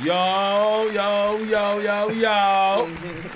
Yo.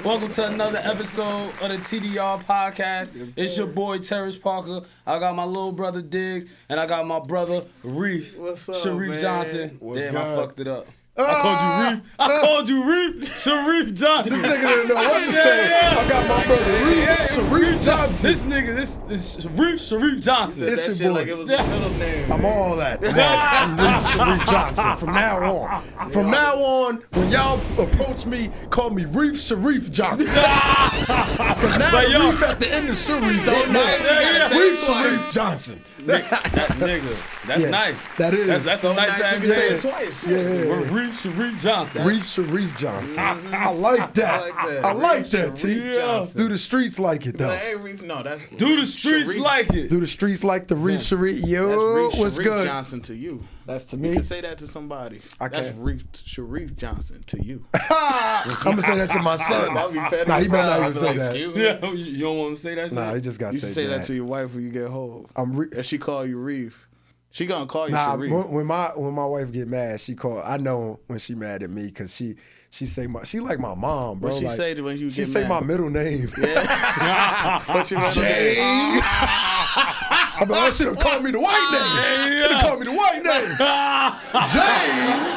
Welcome to another episode of the TDR podcast. It's your boy Terrence Parker. I got my little brother Diggs, and I got my brother Reef. What's up, Sharif man? Johnson. What's Damn, good? I fucked it up. I called you Reef. Sharif Johnson. This nigga didn't know what to say. I got my brother Reef, Sharif Johnson. This nigga, this is Sharif Johnson. It's That your shit boy. like it was his middle name. I'm all that. I'm Reef Sharif Johnson from now on. From now on, when y'all approach me, call me Reef Sharif Johnson. Because now But the yo- Reef at the end of Sharif. So nice, you gotta say Reef it twice. Sharif Johnson. Nigga, that's Yeah, nice. that is. That's So a nice nice you ass can say name. it twice. We're Reef Sharif Johnson. Reef Sharif Johnson. I like that. I I like Reef that, T. Sharif Johnson. Do the streets like it, though? Like, hey, Reef, no, that's Do the streets Sharif. like it? Do the streets like the Reef Sharif? That's Yo, Reef what's Sharif good? Johnson to you. That's to You me. can say that to somebody. I That's can. Reef Sharif Johnson to you. I'm gonna say that to my son. That'd be better. Nah, he better not I'd even be say like, that. Excuse me. Yeah, you don't want to say that shit? Nah, he just got You to should say that to your wife when you get home. I'm If she call you Reef, she gonna call you Nah, Sharif. when my wife get mad, she call. I know when she mad at me because she say she like my mom, bro. What she like, say when you she get say mad? my middle name, What's your middle name? James. I'm like, oh, she done called me the white name. She done called me the white name, James.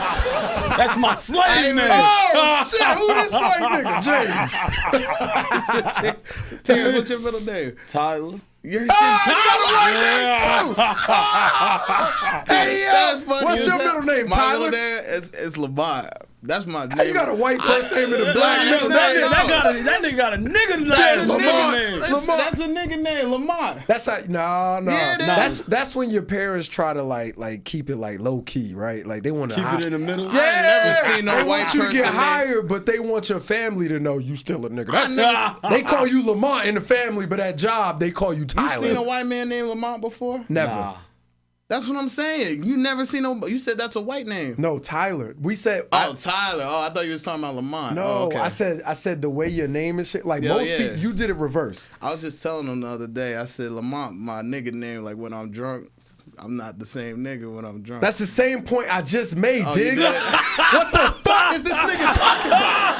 That's my slave name. Oh shit, who this white nigga, James? Terrence, what's your middle name? Tyler. Your Ah, you got a white name too. Hey yo, That's funny what's as your hell. middle name, My Tyler? middle name is Lamar. That's my name. How you got a white first name and a black middle That name? nigga got a nigga name. That's a Lamar. nigga. Lamar. That's a nigga name, Lamar. That's how, no. Yeah, it is. That's when your parents try to like keep it like low key, right? Like they want to Keep it in the middle. Yeah, I ain't never seen no they white want you to person get name- hired, but they want your family to know you still a nigga. That's, never- they call you Lamont in the family, but at job they call you You Tyler. seen a white man named Lamont before? Never. Nah. That's what I'm saying. You never seen no. You said that's a white name. No, Tyler. We said Oh, Tyler. Oh, I thought you was talking about Lamont. no. Oh, okay. I said the way your name is shit. Like Yeah, most yeah. people, you did it reverse. I was just telling them the other day. I said Lamont, my nigga name. Like when I'm drunk, I'm not the same nigga when I'm drunk. That's the same point I just made, Oh, you Diggs. did? What the fuck is this nigga talking about?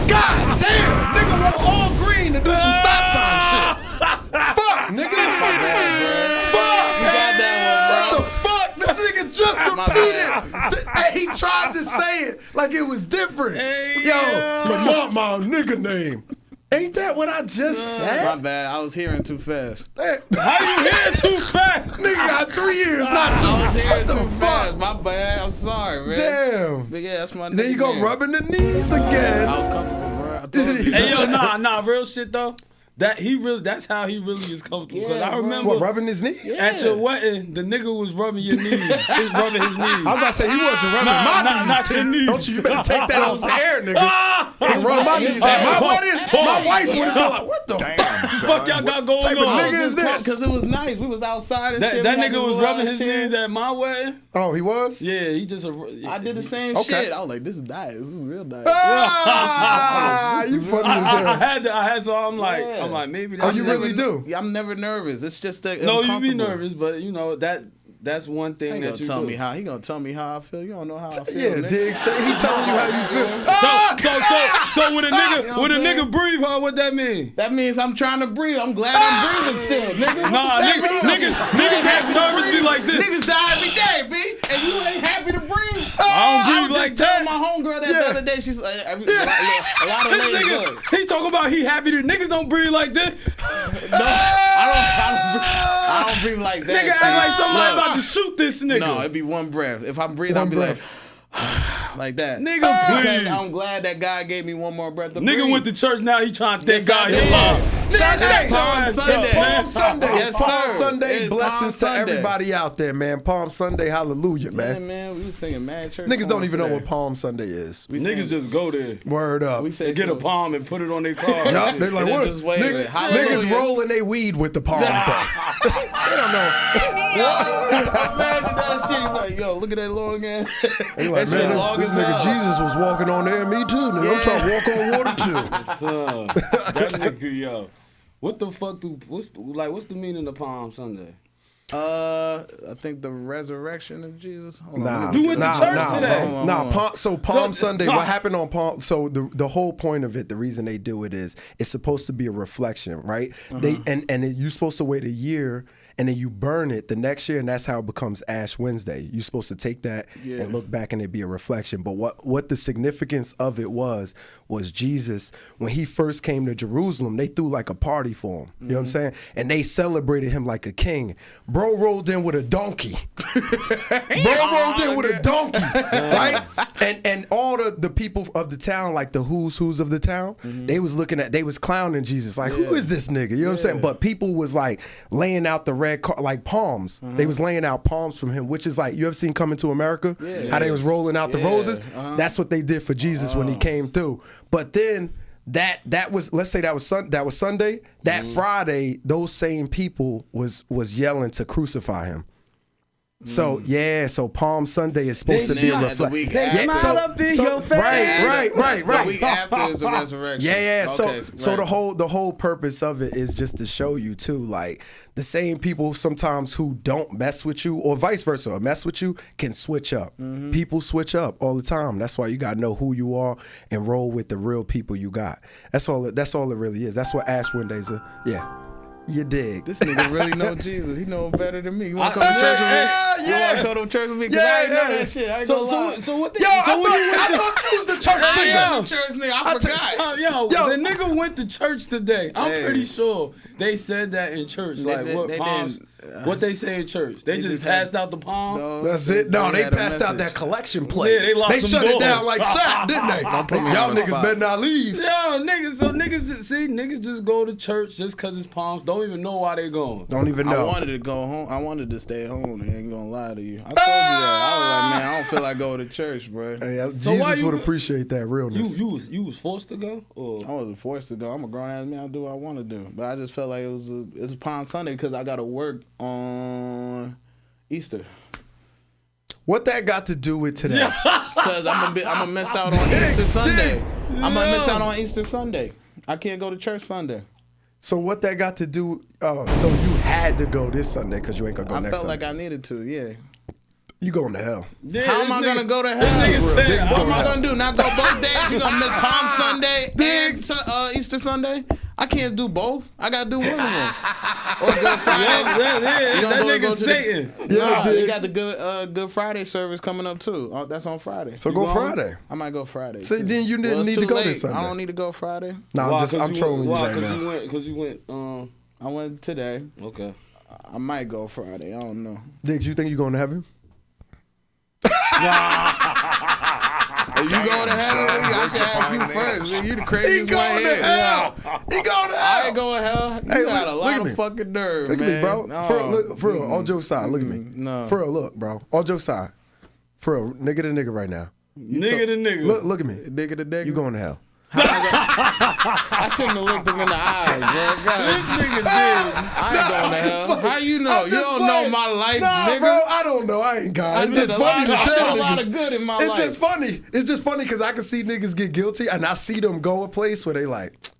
God damn, nigga want all green to do some stop sign shit. Fuck, nigga. My bad, Fuck. You got that What one, the fuck? This nigga just My repeated. Hey, he tried to say it like it was different. Hey, Yo, yeah. Lamont, my nigga name. Ain't that what I just bro. said? My bad. I was hearing too fast. How you here too fast? Nigga got 3 years, not two. I was hearing What the too fast. fuck? My bad. I'm sorry, man. Damn. But yeah, that's my nigga. Then you go name. rubbing the knees again. I was comfortable, bro. I told you. Hey yo, nah, real shit though. That's how he really is comfortable. Because Yeah, I bro. remember What, rubbing his knees? Yeah. at your wedding, the nigga was rubbing your knees. He was rubbing his knees. I was about to say, he wasn't rubbing Nah, my nah, knees, not T. your knees. Don't you better take that off the air, nigga. He rub my knees at my wedding. My wife would have been like, what the fuck? Fuck y'all got going type of on? nigga is this? Because it was nice. We was outside and shit. That We had nigga this was little rubbing ass his chair. knees at my wedding. Oh, he was? Yeah, he just. I did the same Okay. shit. I was like, this is nice. This is real nice. Ah, you funny as I hell. had so I'm like, Yeah. maybe Oh, that's you really do? Yeah, I'm never nervous. It's just that No, you be uncomfortable. nervous, but you know that's one thing He that gonna you tell do. me how. He gonna tell me how I feel. You don't know how I feel. Yeah, nigga. Diggs. He telling you how you feel. So when a You know nigga what I'm saying? breathe, huh? What that mean? That means I'm trying to breathe. I'm glad I'm breathing still, nigga. Nah, That niggas means- that's nervous be like this. Niggas die every day, B. And you ain't happy to breathe. I don't I breathe was like just telling that. my homegirl that Yeah. the other day. She's like, a lot of This ladies nigga, look. he talking about he happy to niggas don't breathe like this. No, I don't breathe like that. Nigga act like somebody Look. about to shoot this nigga. No, it'd be one breath. If I breathe, One I'll be breath. like that. Nigga, Because please. I'm glad that God gave me one more breath to breathe. Nigga went to church now. He trying to thank Yes, God. I His did. moms. Sunday. Palm Sunday. It's Palm Sunday. Yes, It's Palm sir. Sunday. It's Blessings Palm to Sunday. everybody out there, man. Palm Sunday. Hallelujah, Yeah, man. man, we was singing mad church. Niggas don't songs even know today. what Palm Sunday is. We Niggas sang- just go there. Word up. we They said get a to- palm and put it on their car. Yup, they like, And then what? just wave it. Niggas Hallelujah. rolling they weed with the palm thing. They don't know. Imagine that shit. You like, yo, look at that long ass. They like, That shit man, long this as nigga hell. Jesus was walking on there, me too. Nigga. I'm trying to walk on water too. Son, that nigga, yo. What the fuck what's the meaning of Palm Sunday? I think the resurrection of Jesus. Hold on, You went to church today. So Palm Sunday, what happened on Palm? So the whole point of it, the reason they do it is it's supposed to be a reflection, right? They and you're supposed to wait a year. And then you burn it the next year, and that's how it becomes Ash Wednesday. You're supposed to take that and look back, and it be a reflection. But what the significance of it was Jesus, when he first came to Jerusalem, they threw like a party for him. You know what I'm saying? And they celebrated him like a king. Bro rolled in with a donkey. Right? And all the people of the town, like the who's of the town, they was clowning Jesus. Like, who is this nigga? You know what I'm saying? But people was like laying out the red like palms. They was laying out palms from him, which is like, you ever seen Coming to America? How they was rolling out the roses? That's what they did for Jesus when he came through. But then that was, let's say that was Sunday. That Friday, those same people was yelling to crucify him. So so Palm Sunday is supposed to be a reflection. They smile up in your face. Right. The week after is the resurrection. Okay, so the whole purpose of it is just to show you too, like the same people sometimes who don't mess with you, or vice versa, or mess with you, can switch up. People switch up all the time. That's why you gotta know who you are and roll with the real people you got. That's all it really is. That's what Ash Wednesdays are. Yeah. You dig. This nigga really know Jesus. He know better than me. You want to come to church with me? You want to come to church with me? Because I ain't know that shit. I ain't gonna lie. I thought you was the church singer. I am the church nigga. I forgot. The nigga went to church today. I'm pretty sure they said that in church. What they say in church? They just passed out the palm? No, that's it. No, they passed out that collection plate. Yeah, they shut it down like Shaq, didn't they? Y'all niggas better not leave. Niggas just go to church just because it's palms. Don't even know why they going. Don't even know. I wanted to go home. I wanted to stay home. I ain't gonna lie to you. I told you that. I was like, man, I don't feel like going to church, bro. Hey, Jesus would appreciate that realness. You was forced to go? Or? I wasn't forced to go. I'm a grown ass man. I do what I want to do. But I just felt like it was Palm Sunday because I got to work on Easter. What that got to do with today? Because I'm gonna miss out on Easter Sunday. I'm gonna miss out on Easter Sunday. I can't go to church Sunday. So what that got to do? So you had to go this Sunday because you ain't gonna go next Sunday. I felt like I needed to. Yeah. You going to hell. Yeah, how am I going to go to hell? What am I going to do? Not go both days? You going to miss Palm Sunday and Easter Sunday? I can't do both. I got to do one of them. Or Good Friday. That nigga Satan. You got the Good Friday service coming up too. That's on Friday. So go Friday. I might go Friday. So then you didn't need to go this Sunday. I don't need to go Friday. No, I'm trolling you right now. Because you went. I went today. Okay. I might go Friday. I don't know. Diggs, you think you going to heaven? You going to hell? I should ask you first. You the craziest one here. He going to hell. I ain't going to hell. You got a lot of fucking nerve, man. Look at me, bro. For real, all jokes aside, look at me. No. For real, look, bro. All jokes aside. For real, nigga to nigga right now. Nigga to nigga. Look at me. Nigga to nigga. You going to hell. I shouldn't have looked him in the eyes, bro. This nigga did. I ain't going to hell. How you know? You don't know my life, nigga. Bro, I don't know. I ain't God. It's just funny to tell niggas. A lot of good in my life. It's just funny. It's just funny because I can see niggas get guilty and I see them go a place where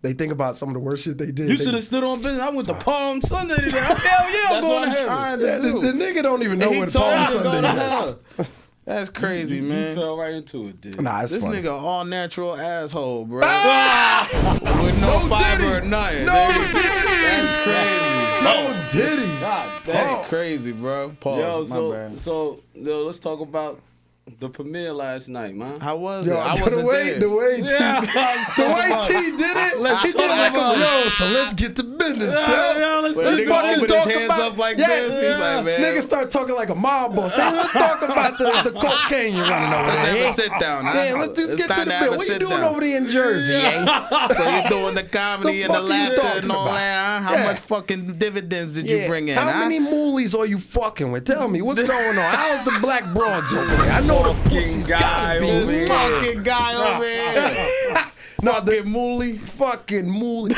they think about some of the worst shit they did. You should have stood on business. I went to Palm Sunday today. Hell yeah, I'm going to hell. The nigga don't even know what Palm Sunday is. That's crazy, man. You fell right into it, dude. Nah, it's this funny. Nigga all natural asshole, bro. With no fiber or nothing. No Diddy. That's crazy. No Diddy. God, that's crazy, bro. Pause. My bad. So let's talk about the premiere last night, man. How was it? I wasn't there. The way T did it. He did it like so let's get to business. Let's fucking talk about like this. He's like, man. Niggas start talking like a mob boss. Hey, let's talk about the cocaine you're running over there. Let's sit down. Yeah, let's just get to the bill. What you doing over there in Jersey, So you're doing the comedy and the laughter and all that, huh? How much fucking dividends did you bring in, How many moolies are you fucking with? Tell me, what's going on? How's the black broads over there? I know the pussy's gotta be. Fucking guy over here. Fucking mooly. Fucking mooly.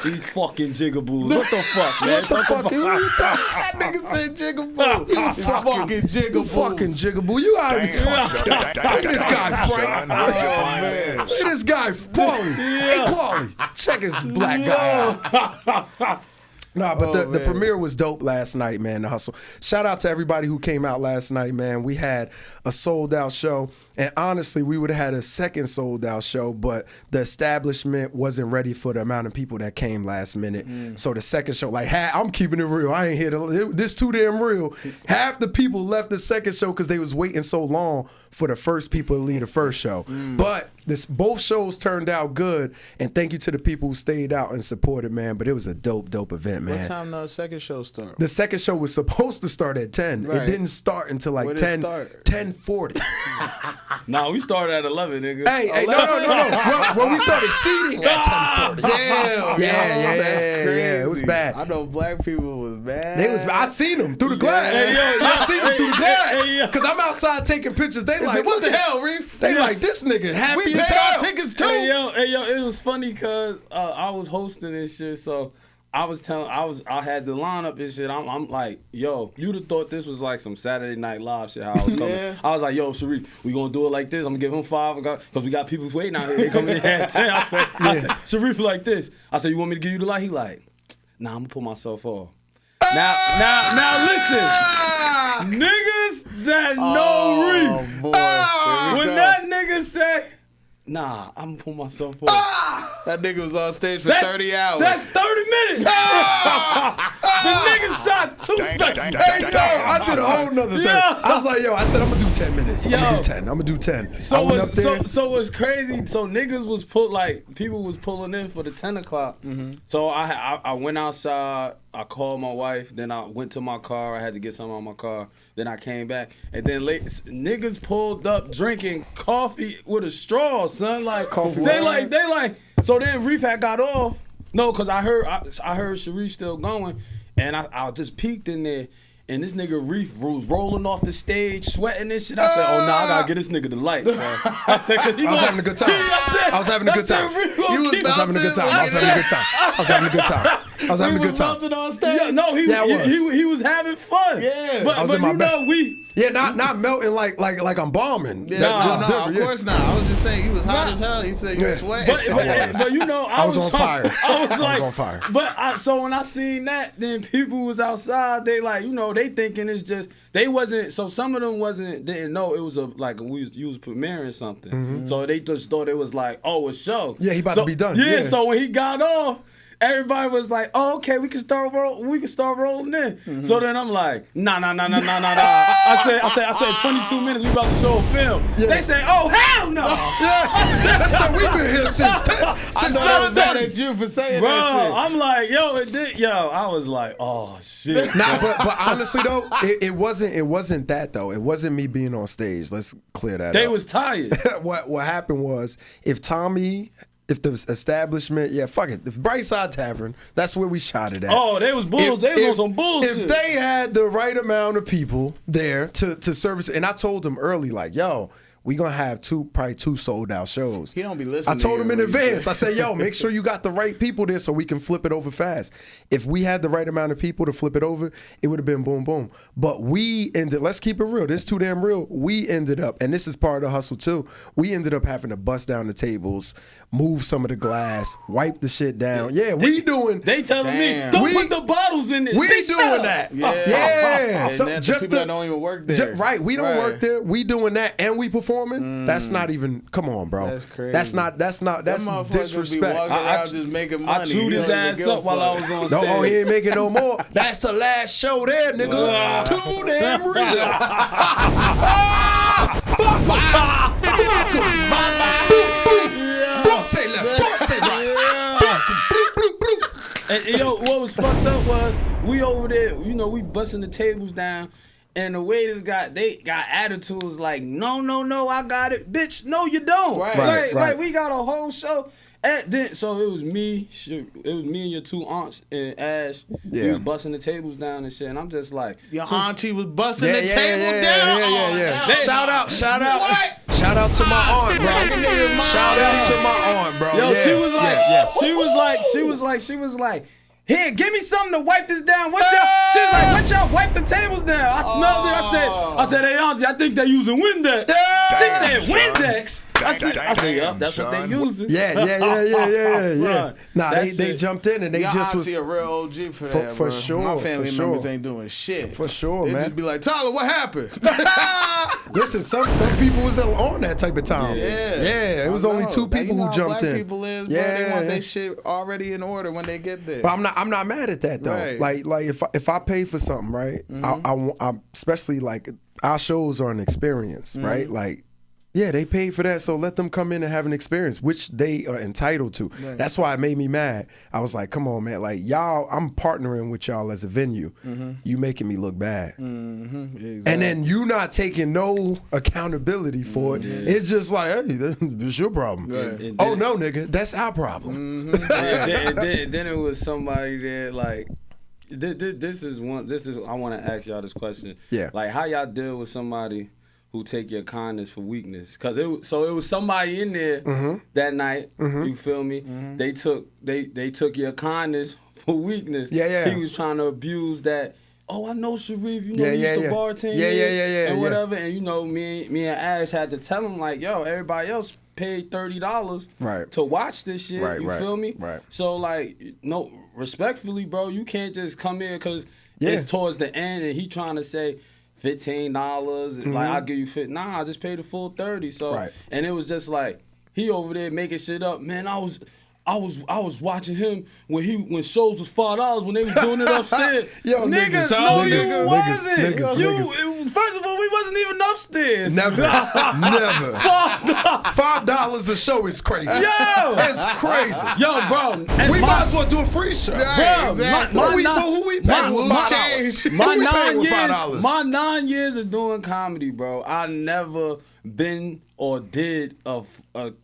These fucking jigaboos. What the fuck, man? What the fuck? That nigga said jigaboo. You fucking jigaboo. You fucking jigaboo. You gotta be fucking. Look at this guy, Frank. Man. Look at this guy, Paulie. Hey, Paulie. Check his black guy out. Nah, but the premiere was dope last night, man. The Hustle. Shout out to everybody who came out last night, man. We had a sold out show, and honestly, we would have had a second sold out show, but the establishment wasn't ready for the amount of people that came last minute. So the second show, like, I'm keeping it real. I ain't here to. This too damn real. Half the people left the second show because they was waiting so long for the first people to leave the first show. But both shows turned out good, and thank you to the people who stayed out and supported, man. But it was a dope event, man. What time the second show start? The second show was supposed to start at 10. Right. It didn't start until like 10:40. Nah, we started at 11, nigga. Hey, no. Well, we started seating at 10:40. Damn, that's crazy. Yeah, it was bad. I know black people was bad. I seen them through the glass. I seen them through the glass. Because I'm outside taking pictures. They like, what the hell, Reef? They like, this nigga happy We as paid hell. our tickets too. Hey, yo, it was funny because I was hosting this shit, so I had the lineup and shit. I'm like, yo, you'd have thought this was like some Saturday Night Live shit, how I was coming. Yeah. I was like, yo, Sharif, we gonna do it like this. I'm gonna give him 5 because we got people waiting out here. They coming in at 10. I said, Sharif like this. I said, you want me to give you the light? He like, nah, I'm gonna put myself off. Now listen, niggas that know Reef. Boy, When that nigga say, nah, I'm gonna pull myself off. that nigga was on stage for 30 hours. That's 30 minutes. The nigga shot 2 specials. Hey, yo, I did a whole nother thing. I was like, yo, I said, I'm gonna do 10 minutes. I'm gonna do 10. So it's crazy. So niggas was people was pulling in for the 10 o'clock. So I went outside. I called my wife. Then I went to my car. I had to get something out of my car. Then I came back. And then niggas pulled up drinking coffee with a straw, son. Like they like. So then Reef had got off. No, cause I heard Sharif still going, and I just peeked in there. And this nigga Reef was rolling off the stage, sweating and shit. I said, oh, nah, I gotta get this nigga the light. So I said, cause I was having a good time. I was having a good time. I was having a good time. I was having a good time. I was having a good time. I was having a good time. He was on stage. Yeah, no, he was having fun. Yeah. But you know, not melting like I'm bombing. Yeah, That's no, different. of course not. I was just saying he was hot as hell. He said you was sweating. But you know, I was on fire. I was on fire. But so when I seen that, then people was outside. They like, you know, they thinking it's just they wasn't. So some of them didn't know it was you was premiering something. So they just thought it was like, oh, a show. Yeah, he about to be done. Yeah. So when he got off, everybody was like, oh, okay, we can start rolling in. So then I'm like, nah. I said 22 minutes, we about to show a film. Yeah. They say, oh, hell no. Yeah. They said we've been here since 9:30. At you for saying Bro, that shit. I'm like, I was like, oh shit. Nah, but honestly though, it wasn't that though. It wasn't me being on stage. Let's clear that up. They was tired. What happened was if the establishment, fuck it. The Brightside Tavern, that's where we shot it at. Oh, they was bulls. They was on some bullshit. If they had the right amount of people there to service, and I told them early, like, yo, we gonna have probably two sold out shows. He don't be listening. I told him in advance. I said, yo, make sure you got the right people there so we can flip it over fast. If we had the right amount of people to flip it over, it would have been boom, boom. But let's keep it real. This too damn real. We ended up, and this is part of the hustle too, we ended up having to bust down the tables, move some of the glass, wipe the shit down. Yeah, we doing. They telling me, don't put the bottles in it. We doing that. Yeah. So and just people that don't even work there. Right, we don't work there. We doing that and we performing. That's not even. Come on, bro. That's crazy. That's disrespect. Be walking around just making money. I chewed his ass up while I was on stage. No, he ain't making no more. That's the last show there, nigga. Too damn real. Say left, say right. And yo, what was fucked up was we over there, you know, we busting the tables down, and the waiters got attitudes like, no, I got it, bitch. No, you don't. Right. We got a whole show. So it was me and your two aunts and Ash. Yeah. We was busting the tables down and shit, and I'm just like, your auntie was busting the table down. Yeah. Shout out. Shout out to my aunt, bro. Shout out to my aunt, bro. Yo, she was like, here, give me something to wipe this down. She was like, what y'all wipe the tables down? I smelled it. I said, hey, auntie, I think they using Windex. said Windex. I said, yup, that's what they using. Yeah. Nah, they shit. jumped in and they just was a real OG for that, for bro. sure. My family for sure. members ain't doing shit. For sure, They man. just be like, Tyler, what happened? Listen, some people was on that type of time. Yeah. It was only two people who jumped in. People is, bro. They want their shit already in order when they get there. But I'm not mad at that though. Right. Like if I pay for something, right? I especially like our shows are an experience, right? Like. Yeah, they paid for that, so let them come in and have an experience, which they are entitled to. Right. That's why it made me mad. I was like, come on, man. Like, y'all, I'm partnering with y'all as a venue. You making me look bad. Exactly. And then you not taking no accountability for it. It's just like, hey, this your problem. Right. Oh, no, nigga, that's our problem. Then it was somebody that, like, this is I want to ask y'all this question. Yeah. Like, how y'all deal with somebody who take your kindness for weakness? Cause it was somebody in there that night. You feel me? They took your kindness for weakness. Yeah. He was trying to abuse that. Oh, I know Sharif. You know, he used to bartend. And whatever. And you know, me and Ash had to tell him like, yo, everybody else paid $30 to watch this shit. You feel me? Right. So like, no, respectfully, bro, you can't just come here because it's towards the end and he trying to say $15, like I'll give you $50. Nah, I just paid the full $30. So and it was just like he over there making shit up. Man, I was watching him when shows was $5 when they was doing it upstairs. Yo, niggas, no, you wasn't. First of all, we wasn't even upstairs. Never. $5 a show is crazy. Yo, it's crazy. Yo, bro, we might as well do a free show. Bro, exactly. Who we paying with $5? My 9 years of doing comedy, bro, I never been or did a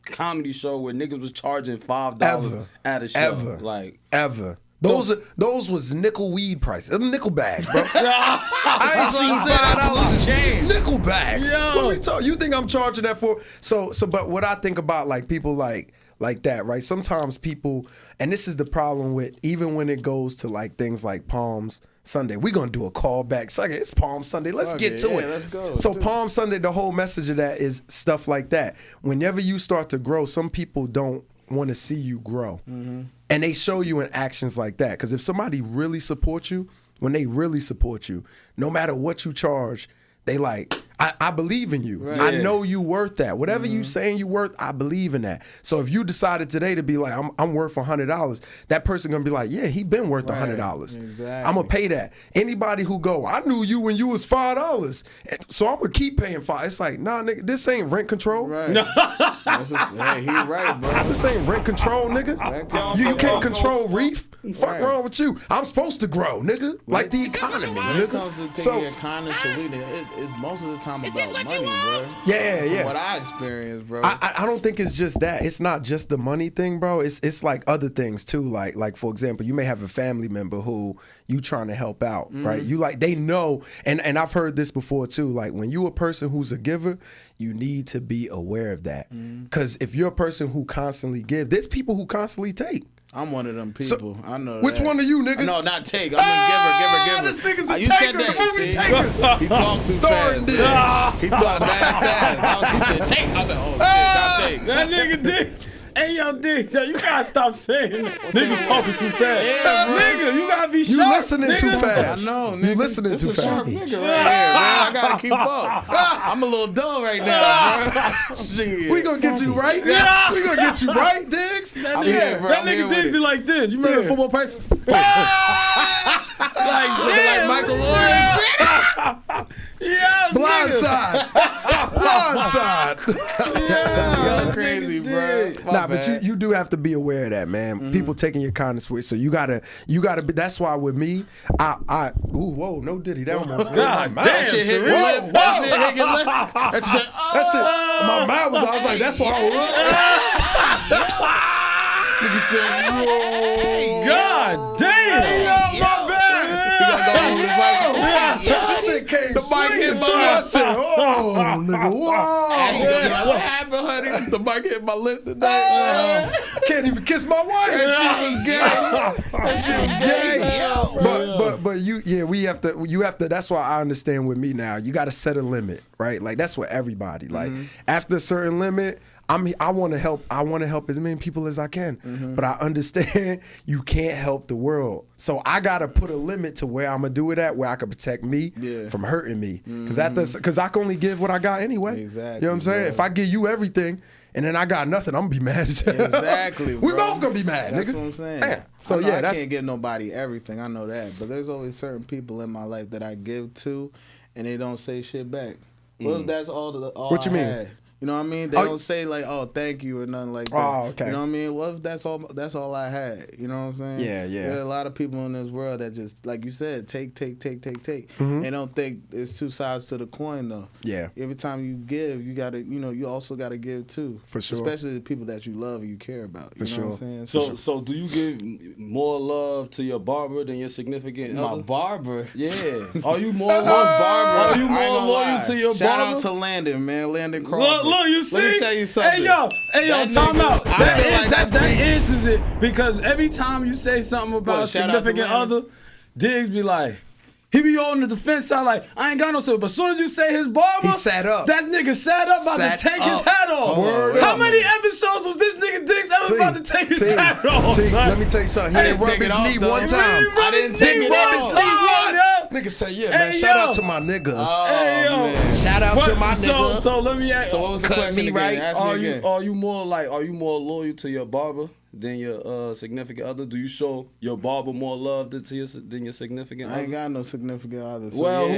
comedy show where niggas was charging $5 at a show. Ever. Those was nickel weed prices. Them nickel bags, bro. I ain't seen $5 nickel bags. What we talking? You think I'm charging that for? So, but what I think about like people like that, right? Sometimes people, and this is the problem with even when it goes to like things like Palms Sunday. We're gonna do a callback. So it's Palm Sunday. Let's get to it. Let's go. So Palm Sunday, the whole message of that is stuff like that. Whenever you start to grow, some people don't want to see you grow. And they show you in actions like that. Because if somebody really supports you, when they really support you, no matter what you charge, they like, I believe in you. Right. I know you worth that. Whatever you saying you worth, I believe in that. So if you decided today to be like, I'm worth $100, that person gonna be like, yeah, he been worth $100. Exactly. I'm gonna pay that. Anybody who go, I knew you when you was $5, so I'm gonna keep paying $5. It's like, nah, nigga, this ain't rent control. Right. Hey, he right, bro. This ain't rent control, nigga. You can't control Reef. Fuck wrong with you? I'm supposed to grow, nigga. Like the economy, nigga. When it comes to taking your kindness for weakness, it's most of the time about money, bro. From what I experienced, bro. I don't think it's just that. It's not just the money thing, bro. It's like other things too. Like for example, you may have a family member who you trying to help out, right? You like they know, and I've heard this before too. Like when you a person who's a giver, you need to be aware of that. Because if you're a person who constantly give, there's people who constantly take. I'm one of them people. So, I know. Which one are you, nigga? No, not take. I'm a giver. This nigga's a you taker. Said that, Movie takers. He talked too fast. He talked fast. He said take. I said, oh shit, stop take. That nigga did. Hey, yo, Dick, you gotta stop saying niggas talking too fast. Yeah, nigga, you gotta be sharp. You listening too fast. I know, nigga. You listening too fast. Nigga right here, man. I gotta keep up. I'm a little dull right now, bro. Shit. We gonna get you right. Yeah. We gonna get you right, Diggs. That nigga Diggs be like this. You remember football price? like Michael Lawrence. Yeah, Blindside. Y'all crazy, bro. But you do have to be aware of that, man. People taking your kindness for it. So you gotta be. That's why with me, whoa, no Diddy. That almost God, that shit hit lip. That shit. My mind was. I was like, that's why. Nigga said, whoa. God damn. My bad. He gotta go over his mic. That shit came mic hit Too, I said, oh, nigga, whoa. Ashley gonna be like, what happened, honey? The mic hit my lip today. I can't even kiss my wife. That shit was gay. But you have to. That's why I understand with me now. You got to set a limit, right? Like that's with everybody. Like after a certain limit, I want to help. I want to help as many people as I can. But I understand you can't help the world. So I gotta put a limit to where I'm gonna do it at, where I can protect me from hurting me. Because I can only give what I got anyway. Exactly. You know what I'm saying? If I give you everything and then I got nothing, I'm gonna be mad as hell. Exactly. We bro. both gonna be mad, That's nigga. what I'm saying. Yeah. So I that's can't give nobody everything. I know that, but there's always certain people in my life that I give to, and they don't say shit back. Well, that's all What you I mean? had. You know what I mean? They don't say like, "Oh, thank you" or nothing like that. Oh, okay. You know what I mean? What if that's all I had? You know what I'm saying? Yeah. There are a lot of people in this world that just, like you said, take. They don't think there's two sides to the coin though. Yeah. Every time you give, you gotta, you also gotta give too. For sure. Especially the people that you love and you care about. You know what I'm saying? So do you give more love to your barber than your significant My other? barber. Yeah. Are you more Barber. Are you I ain't more gonna loyal lie. to your Shout barber? out to Landon, man. Landon Crawford. Look, you see? Let me tell you something. Hey yo, That time nigga- out. I That feel like that's that big. answers it because every time you say something about What, shout out to significant Landon? other, Diggs be like, he be on the defense side like, I ain't got no say. But as soon as you say his barber, He sat up. That nigga sat up about Sat to take his up. hat off. Word How up. many episodes was this nigga Diggs ever about to take his hat off? T, son? let me tell you something. He didn't rub take it his off, knee though. one He time. didn't rub I didn't his take Didn't it rub off. his knee Oh, once. Nigga say, yeah, Hey, man. Shout yo. out to my nigga. Hey, yo. man. Shout out to my So, nigga. so let me ask. So what was the Cut question me again? right. Ask me again. Are you more loyal to your barber than your significant other? Do you show your barber more love than your significant I other? ain't got no significant other. So Well, yeah.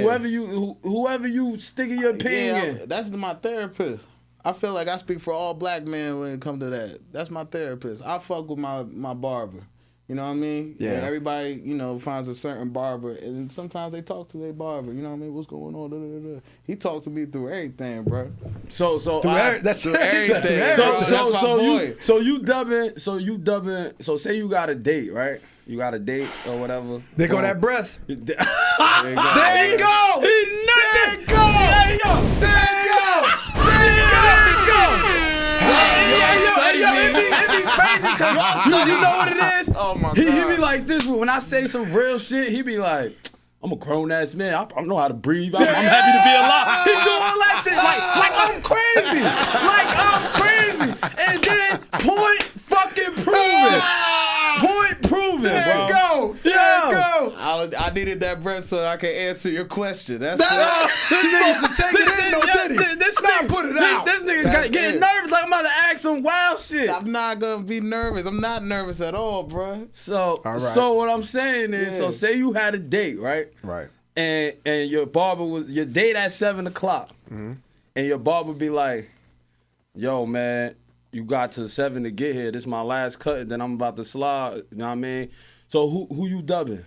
whoever you stick in your opinion. Yeah, that's my therapist. I feel like I speak for all black men when it comes to that. That's my therapist. I fuck with my barber. You know what I mean? Yeah. And everybody, finds a certain barber, and sometimes they talk to their barber. You know what I mean? What's going on? Da, da, da. He talked to me through everything, bro. So That's through everything. Bro, that's my boy. you dubbing. So say you got a date, right? You got a date or whatever. They go that breath. There There you go. He nothing. There you go. Hey, yo. There you go. There you go. Study me. It be crazy because you know what it is? Oh, my He God. be like this, but when I say some real shit, he be like, I'm a grown ass man. I know how to breathe. I'm happy to be alive. He do all that shit like I'm crazy. Like I'm crazy. And then point fucking prove it. Point prove it, There bro. you go. There you go. I needed that breath so I can answer your question. That's He's supposed to take it in, though, did he? This Nah, nigga, put it out. This nigga That's getting it. nervous like I'm about to ask some wild shit. I'm not gonna be nervous. I'm not nervous at all, bro. So, All right. so what I'm saying is, so Yeah. say you had a date, right? Right. And your barber was your date at 7:00, and your barber be like, "Yo, man, you got to 7 to get here. This is my last cut, and then I'm about to slide." You know what I mean? So who you dubbing?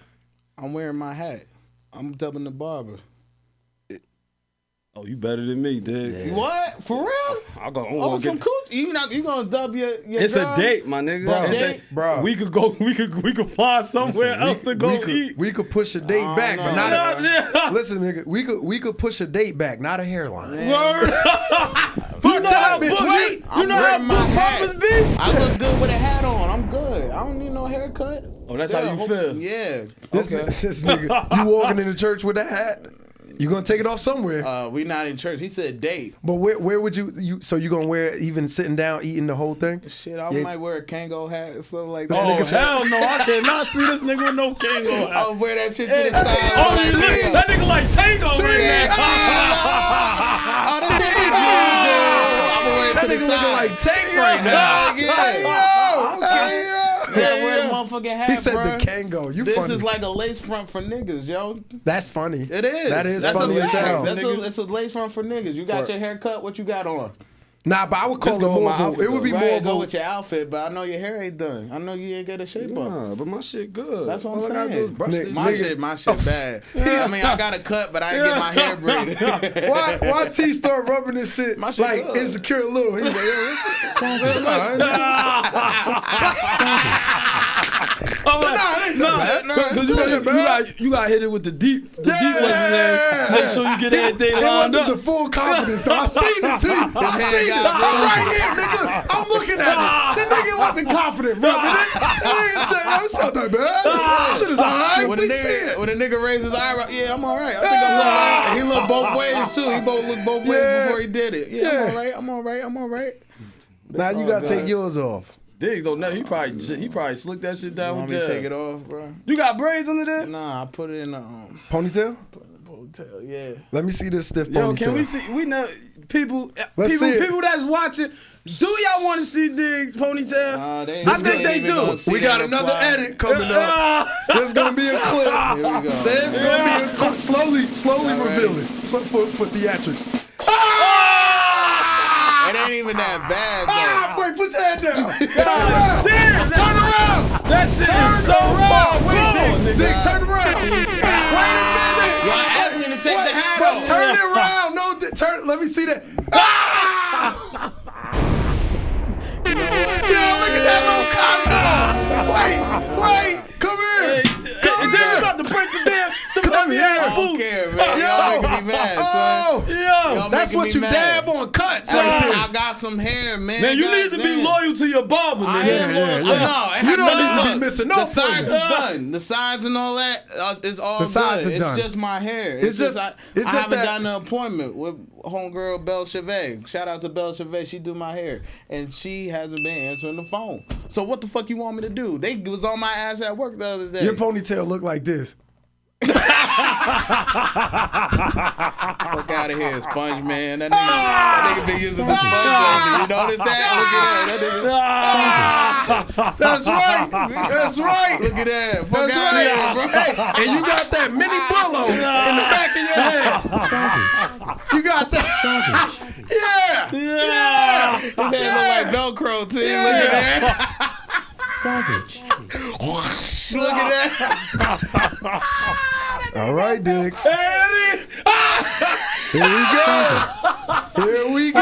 I'm wearing my hat. I'm dubbing the barber. Oh, you better than me, dude. What? For real? I'm Oh, gonna some get. cooch. You gonna dub your It's girl? a date, my nigga. Bro, It's date? bro. We could go. We could find somewhere else to go eat. We could push a date back, but no. not a, Yeah. listen, nigga. We could push a date back, not a hairline. Word. Fuck that, bitch. Wait. I'm You know how wearing my book hat. barbers be? I look good with a hat on. I'm good. I don't need no haircut. Oh, that's how you feel. Yeah. This nigga, you walking in the church with a hat? You gonna take it off somewhere? We not in church. He said date. But where would you? So you gonna wear it even sitting down, eating the whole thing? Shit, I Yeah, might wear a Kango hat or something like This that. Oh nigga said- hell no! I cannot see this nigga with no Kango hat. I'll wear that shit to the side. Oh, like you look, that. that nigga like Tango right Yeah. now. Oh, the nigga I'm gonna wear it That to the nigga side. looking like Tank right now. Yeah. Hey yo, You gotta wear the motherfucking hat, He said bro. the Kango. You This funny. is like a lace front for niggas, yo. That's funny. It is. That is That's funny a as fact. hell. It's a lace front for niggas. You got Word. your hair cut. What you got on? Nah, but I would call Let's it go with more my of a. outfit, It would be though. more Right, of go a. with your outfit, but I know your hair ain't done. I know you ain't got a shape up. Nah, but my shit good. That's what I'm All I gotta do is saying. brush Nigga, this My shit. shit bad. I mean, I got a cut, but I ain't get my hair braided. Why T start rubbing this shit My shit like good. insecure a little? He's like, yo, this shit- I'm like, because you got hit it with the deep what's his name. Make sure you get everything lined up. It wasn't the full confidence though. I seen it, T. I seen it. I'm right here, nigga. I'm looking at it. The nigga wasn't confident, bro. The nigga said, "Yo, it's not that bad. Shit is alright." When a nigga raised his eyebrow, yeah, I'm alright. I think I'm alright. And he looked both ways too. He looked both ways before he did it. Yeah, I'm alright. Now you gotta take yours off. Diggs don't know. He probably slicked that shit down with me take it off, bro? You got braids under there? Nah, I put it in ponytail. Ponytail, yeah. Let me see this stiff ponytail. Yo, can we see? We know people people that's watching. Do y'all want to see Diggs ponytail? I think they do. We got another edit coming up. There's gonna be a clip. Here we go. There's gonna be a clip. Slowly reveal it. For theatrics. It ain't even that bad, though. Wait, put your head down. God damn! Turn around. That shit is so far. Wait, Diggs, turn around. Wait a minute. Y'all asked me to take the hat Bro, off. turn it around. No, turn. Let me see that. You know what? Yo, look at that little combo. Wait, come here. And then you about to break the damn heavy ass I don't boots. care, man. Y'all making me mad, son. Yo, that's what you dab on cuts right there. I got some hair, man. man, you need to be loyal to your barber, I nigga. am loyal. No, You don't need to be missing no The sides is appointment. done. The sides and all that is all The sides good. are done. It's just my hair. It's just I that- haven't gotten an appointment with homegirl Belle Chevet. Shout out to Belle Chevet. She do my hair, and she hasn't been answering the phone. So what the fuck you want me to do? They was on my ass at work the other day. Your ponytail look like this. Fuck out of here, Sponge Man. That nigga been using the sponge on me. You notice that? Look at that. That's right. That's right. Look at that. Fuck That's out of right. here, bro. Hey, and you got that mini Brillo in the back of your head. Savage. You got that. Savage. Yeah. His head look like Velcro, too. Look at that. Savage. Look at that. All right, Diggs. Here we go. Here we go.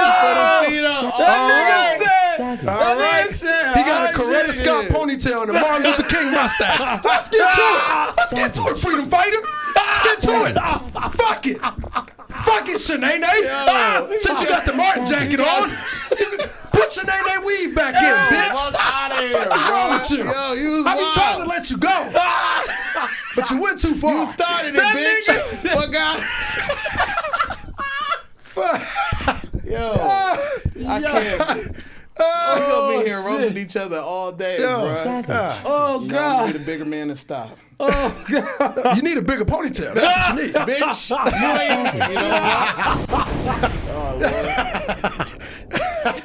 Savage. All right. He got a Coretta Scott ponytail and a Martin Luther King mustache. Let's get to it. Let's get to it, freedom fighter. Let's get to it. Fuck it. Fuck it, Shanae. Since you got the Martin jacket on, put Shanae weave back in, bitch. Fuck out of here. What's wrong with you? Yo, you was I be wild. trying to let you go, but you went too far. You started it, bitch. Fuck out. Yo, I can't. We gonna be here roasting each other all day, bro. Savage. Oh, You know, I'm God. gonna be the bigger man to stop. Oh, God. You need a bigger ponytail. That's what you need. Bitch, you ain't. You know what? Oh, Lord.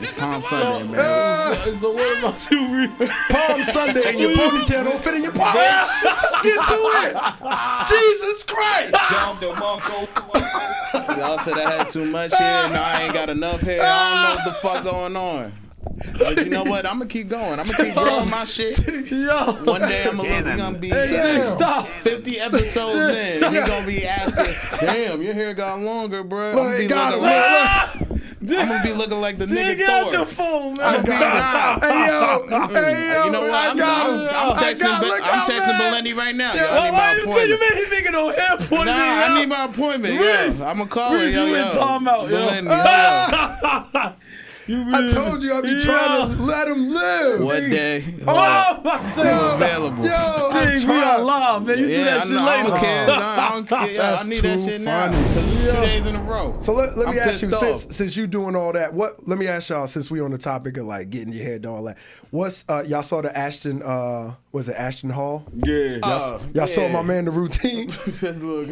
It's Palm Sunday, man. So what about you, Reed? Palm Sunday and your ponytail don't fit in your pocket. Let's get to it. Jesus Christ. Y'all said I had too much hair. No, I ain't got enough hair. I don't know what the fuck going on. But you know what? I'm gonna keep going. I'm gonna keep growing my shit. Yo. One day we gonna be Hey, Diggs, stop. 50 episodes in. We gonna be asking, damn, your hair got longer, bro. Well, it got him, man. I'm gonna be looking like the Dig nigga out Thor. your phone, man. I got him. Hey, yo. You know what? I got him. I'm texting Belendi right now. Yo, I need my You appointment. made him thinking on airport. Nah, I need my appointment. Yeah, I'm gonna call her. Reed, Yo, you in timeout, yo. Belendi, I told you I'd be trying to let him live. What day? Oh, my You God. available? Yo, I'm Diggs, we are trying. live, man. You do that I shit know, I later. don't care. No, I don't care. Yeah, That's I need that too shit now. funny. 'Cause it's 2 days in a row. So let me I'm ask you, pissed off. since you doing all that, let me ask y'all, since we on the topic of like getting your hair done, all that, what's y'all saw the Ashton was it Ashton Hall? Yeah. Y'all saw my man the routine? Look.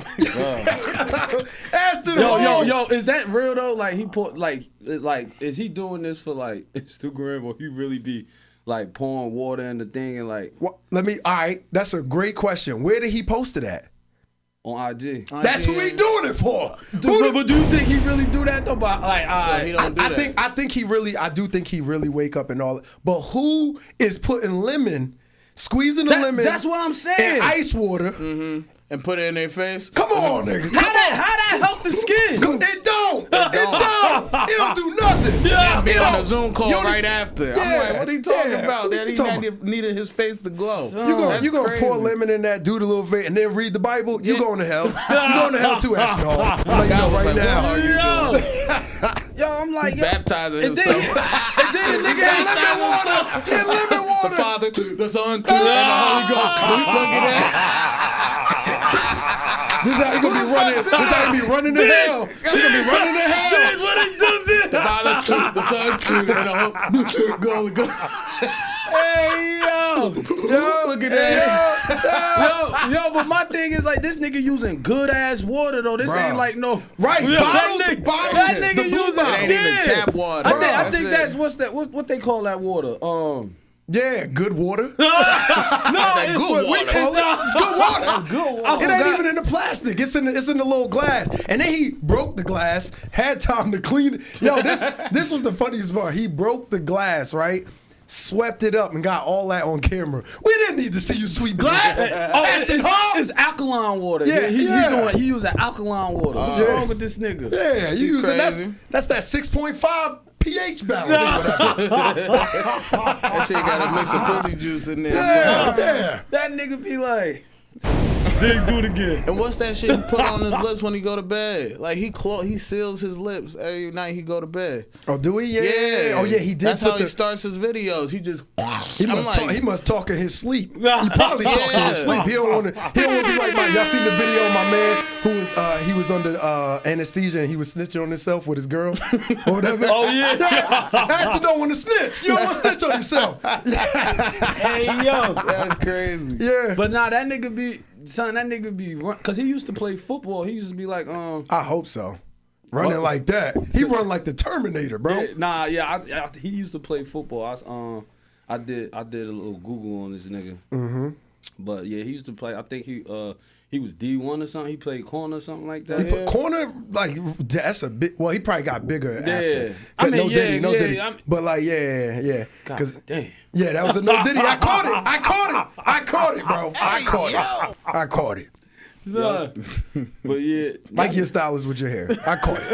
Ashton Hall. Yo, is that real though? Like he put like is he doing this for like Instagram or he really be like pouring water in the thing and like All right, that's a great question. Where did he post it at? on IG? That's who he doing it for. But do you think he really do that though? But like, So he don't do that. I do think he really wake up and all that. But who is putting squeezing the lemon That's what I'm saying. and ice water? And put it in their face. Come on, nigga. How that help the skin? It don't. It don't do nothing. Yeah. be You on know, a Zoom call you right after. I'm Yeah, like, what are you talking yeah. about? What That you talking he needed his face to glow. You gonna pour lemon in that, do the little face, and then read the Bible? You going to hell? You going to hell too, Ashton Hall? I'm letting you know right Like, now. what are you doing? Yo, I'm like, yo. Baptizing And himself. then the nigga had lemon water. Hit lemon The water. Father, the Son, and the Holy Ghost. Look at that. This is how you gonna be running. This is how you be running to hell. You gonna be running to hell. That's what he do this. The Father, the Son, and the Holy Ghost. Hey, yo. Yo, look at that. Yo, but my thing is like this nigga using good ass water though. This Bruh. ain't like no Right, Yo, bottled- that nigga, bottled that shit, nigga the blue using bottle. It ain't even tap water. I think That's that's it. what's that? What they call that water? Yeah, good water. No, That it's good What we water. call it. It's good water. I It ain't forgot. even in the plastic. It's in the little glass. And then he broke the glass. Had time to clean it. Yo, this was the funniest part. He broke the glass, right? Swept it up and got all that on camera. We didn't need to see you sweep glass. Ashton Hall. It's alkaline water. Yeah, He yeah. he using alkaline water. What's Yeah. wrong with this nigga? Yeah, you using crazy. that's that 6.5 pH balance. or whatever. That shit got a mix of pussy juice in there. Yeah. That nigga be like, Dig, do it again. And what's that shit he put on his lips when he go to bed? Like he seals his lips every night he go to bed. Oh, do he? Yeah. Oh, yeah, he did. That's how he starts his videos. He just. He must talk in his sleep. He probably talk in his sleep. He don't want to be like my. Y'all seen the video of my man who was he was under anesthesia and he was snitching on himself with his girl or whatever. Oh yeah. Ashton don't want to snitch. You don't want to snitch on yourself. Hey yo. That's crazy. Yeah. But nah, that nigga be run, cause he used to play football. He used to be like I hope so. Running like that. He run like the Terminator, bro. he used to play football. I did a little Google on this nigga. Mm-hmm. But yeah, he used to play. I think he was D1 or something. He played corner or something like that. He put corner, like, that's a bit. Well, he probably got bigger after. I mean, no Diddy. I mean, but like, yeah. God damn. Yeah, that was a no Diddy. I caught it, bro. I caught it. Son. But yeah. Like your stylist with your hair. I caught it.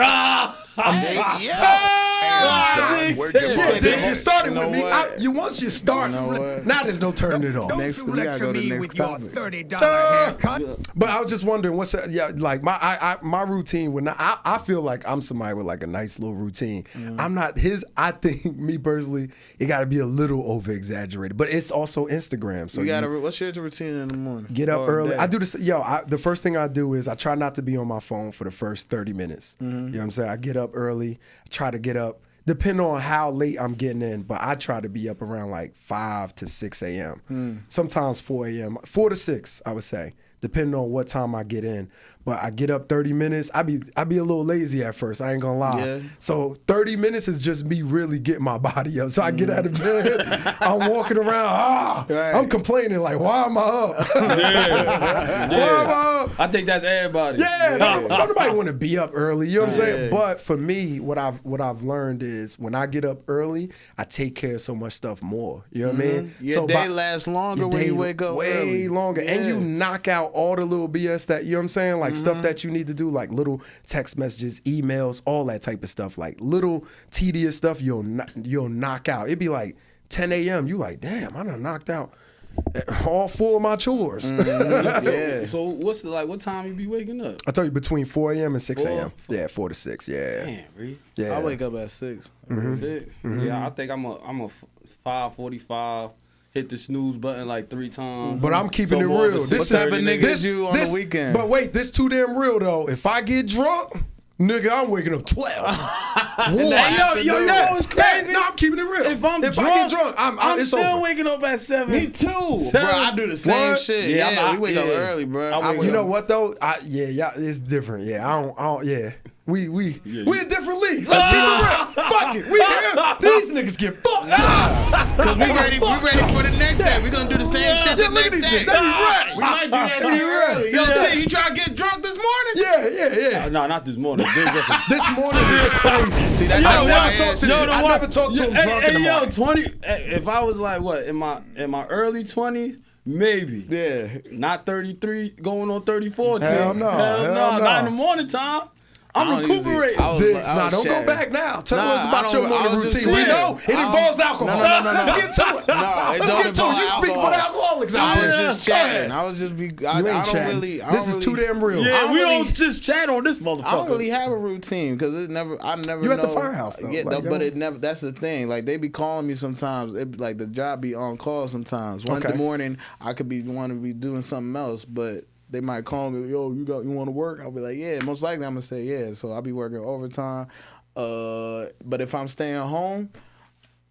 Did you started with me? Once you start, now there's no turning it off. Next, we gotta go to the next topic. $30 haircut. But I was just wondering, what's like my routine when I feel like I'm somebody with like a nice little routine. I'm not his. I think me personally, it got to be a little over exaggerated, but it's also Instagram. So what's your routine in the morning? Get up early. I do this. The first thing I do is I try not to be on my phone for the first 30 minutes. You know what I'm saying? I get up early. I try to get up. Depending on how late I'm getting in, but I try to be up around like 5 to 6 a.m. Sometimes 4 a.m. 4 to 6, I would say, depending on what time I get in. But I get up 30 minutes. I be a little lazy at first. I ain't gonna lie. Yeah. So 30 minutes is just me really getting my body up. So I get out of bed. I'm walking around. Right. I'm complaining like, why am I up? Why am I up? I think that's everybody. Yeah, nobody want to be up early. You know what I'm saying? But for me, what I've learned is when I get up early, I take care of so much stuff more. You know what I mean? Your day lasts longer when you wake up way early. longer, and you knock out all the little BS that you know what I'm saying, like Mm-hmm. stuff that you need to do, like little text messages, emails, all that type of stuff, like little tedious stuff. You'll knock out. It'd be like 10 a.m. You like, damn, I done knocked out all 4 of my chores. Yeah. So what's what time you be waking up? I tell you, between 4 a.m. and 6 a.m. 4? Yeah, 4 to 6. Yeah. Damn, Reed. Yeah. I wake up at 6. 6. Yeah, I think I'm a 5:45. Hit the snooze button like 3 times. But I'm keeping it more of a real. What type of nigga is you on the weekend? But wait, this too damn real though. If I get drunk, nigga, I'm waking up 12. Hey, yo, you know what's crazy? No, I'm keeping it real. If I get drunk, I'm it's still over. waking up at 7. Me too, bro. I do the same What? shit. Yeah, Yeah, we wake up early, bro. You know what though? It's different. Yeah, I don't. Yeah. We in different leagues. Let's keep it real. Fuck it. We here. These niggas get fucked up. Cause we ready for the next day. We gonna do the same shit the look at next these day. niggas. They be ready. We might do that shit early. Yo, Yeah. T, you try to get drunk this morning? Yeah. No, not this morning. This morning is crazy. See, that's I how never talked to him drunk in the morning. 20. If I was like what in my early 20s, maybe. Yeah. Not 33, going on 34. Hell no. Hell no. Not in the morning time. I'm I don't recuperating. I was Dig. Nah, don't go back now. Tell us about your I morning was just routine. We saying. know it involves alcohol. No. Let's get to it. No, it Let's don't get to it. You involve speak for the alcoholics out I there. was just Go chatting. ahead. I was just be. You I ain't don't chatting. really. I This don't is too really- damn real. Yeah, we really- don't just chat on this motherfucker. I don't really have a routine because I never You at know. the firehouse, though. Yeah, Like, but it never. That's the thing. Like they be calling me sometimes. Like the job be on call sometimes. One in Okay. the morning, I could be want to be doing something else, but they might call me. Yo, you want to work? I'll be like, yeah. Most likely, I'm gonna say yeah. So I'll be working overtime. But if I'm staying home,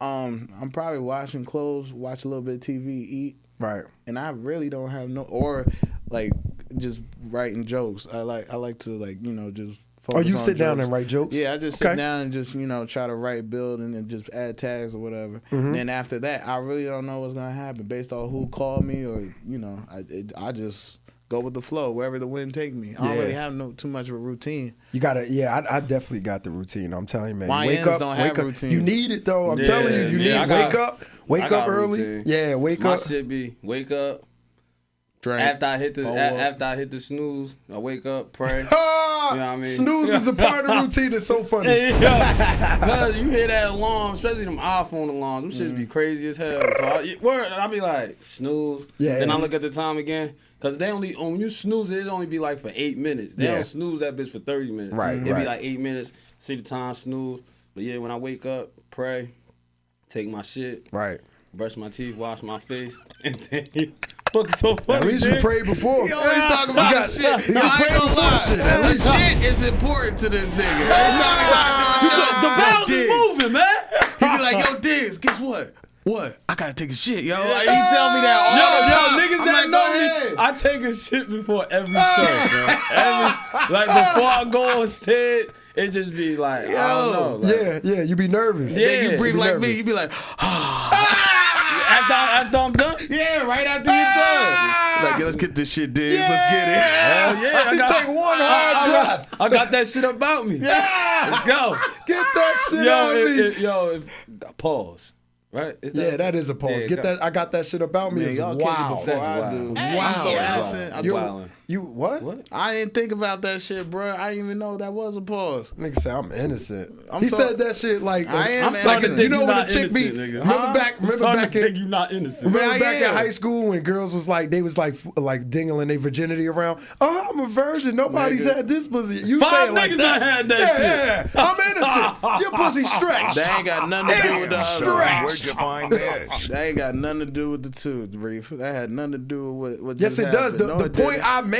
I'm probably washing clothes, watch a little bit of TV, eat. Right. And I really don't have or like just writing jokes. I like to like just. Oh, you on sit down jokes. and write jokes? Yeah, I just Okay. sit down and just try to write, build, and then just add tags or whatever. Mm-hmm. And then after that, I really don't know what's gonna happen based on who called me or I just go with the flow wherever the wind take me. I don't Yeah. really have too much of a routine. You gotta, I definitely got the routine. I'm telling you, man. YNs Wake up, don't have wake up. routine. You need it though. I'm Yeah, telling you, you yeah, need I wake got- up, wake I up got a early. routine. Yeah, wake My up. shit be wake up. Drink. After I hit the Oh, after I hit the snooze, I wake up, pray. Ah, You know what I mean? Snooze is a part of the routine. It's so funny. Hey, yo, cause you hear that alarm, especially them iPhone alarms, them shits be crazy as hell. So I be like snooze. Yeah. Then I look at the time again, cause they only when you snooze it only be like for 8 minutes. They Yeah. don't snooze that bitch for 30 minutes. Right, It be right. like 8 minutes. See the time, snooze. But yeah, when I wake up, pray, take my shit, Right. brush my teeth, wash my face, and then. Fuck so funny. At least you dude. prayed before. He always talk about got- shit. you Yo, I prayed ain't gonna before lie. shit. At The least- shit is important to this nigga. Every time he about to do a show, The bells is Diggs. moving, man. He be like, yo, Diggs, guess what? What? I gotta take a shit, yo. Like, he tell me that all the time. Niggas I'm that like, know go me, ahead. I take a shit before every show, man. Like before I go on stage, it just be like, I don't know. Like, Yeah, you be nervous. Yeah. Then you breathe be like nervous. me. You be like, after I'm done. yeah, right after you're done. Like, let's get this shit, Diggs. Let's get it. Hell yeah. You take one hard breath. I got that shit about me. Let's go. Get that shit out of me. Pause. Right? Is Yeah, that is a pause. Yeah, Get that. I got that shit about me. Man, Is y'all wow. kick it before I do. Wow. I'm so Wow. innocent. I You told- wildin'. You what? What? I didn't think about that shit, bro. I didn't even know that was a pause. Nigga say I'm innocent. I'm he so- said that shit like I am I'm starting to innocent. think you know you when a not chick be. innocent, nigga. Remember back. I'm Remember starting back to think in. you not innocent. Remember Man, back in yeah. high school when girls was like they was like dingling their virginity around. Oh, I'm a virgin. Nobody's Nigga. had this pussy. You Five say it like niggas that? done had that shit. Yeah, I'm innocent. Your pussy stretched. That ain't got nothing to do with the other. Stretch. Where'd you find this? That ain't got nothing to do with the tooth, Reef. That had nothing to do with what Yes, just it does. happened. No, The it point didn't. I made,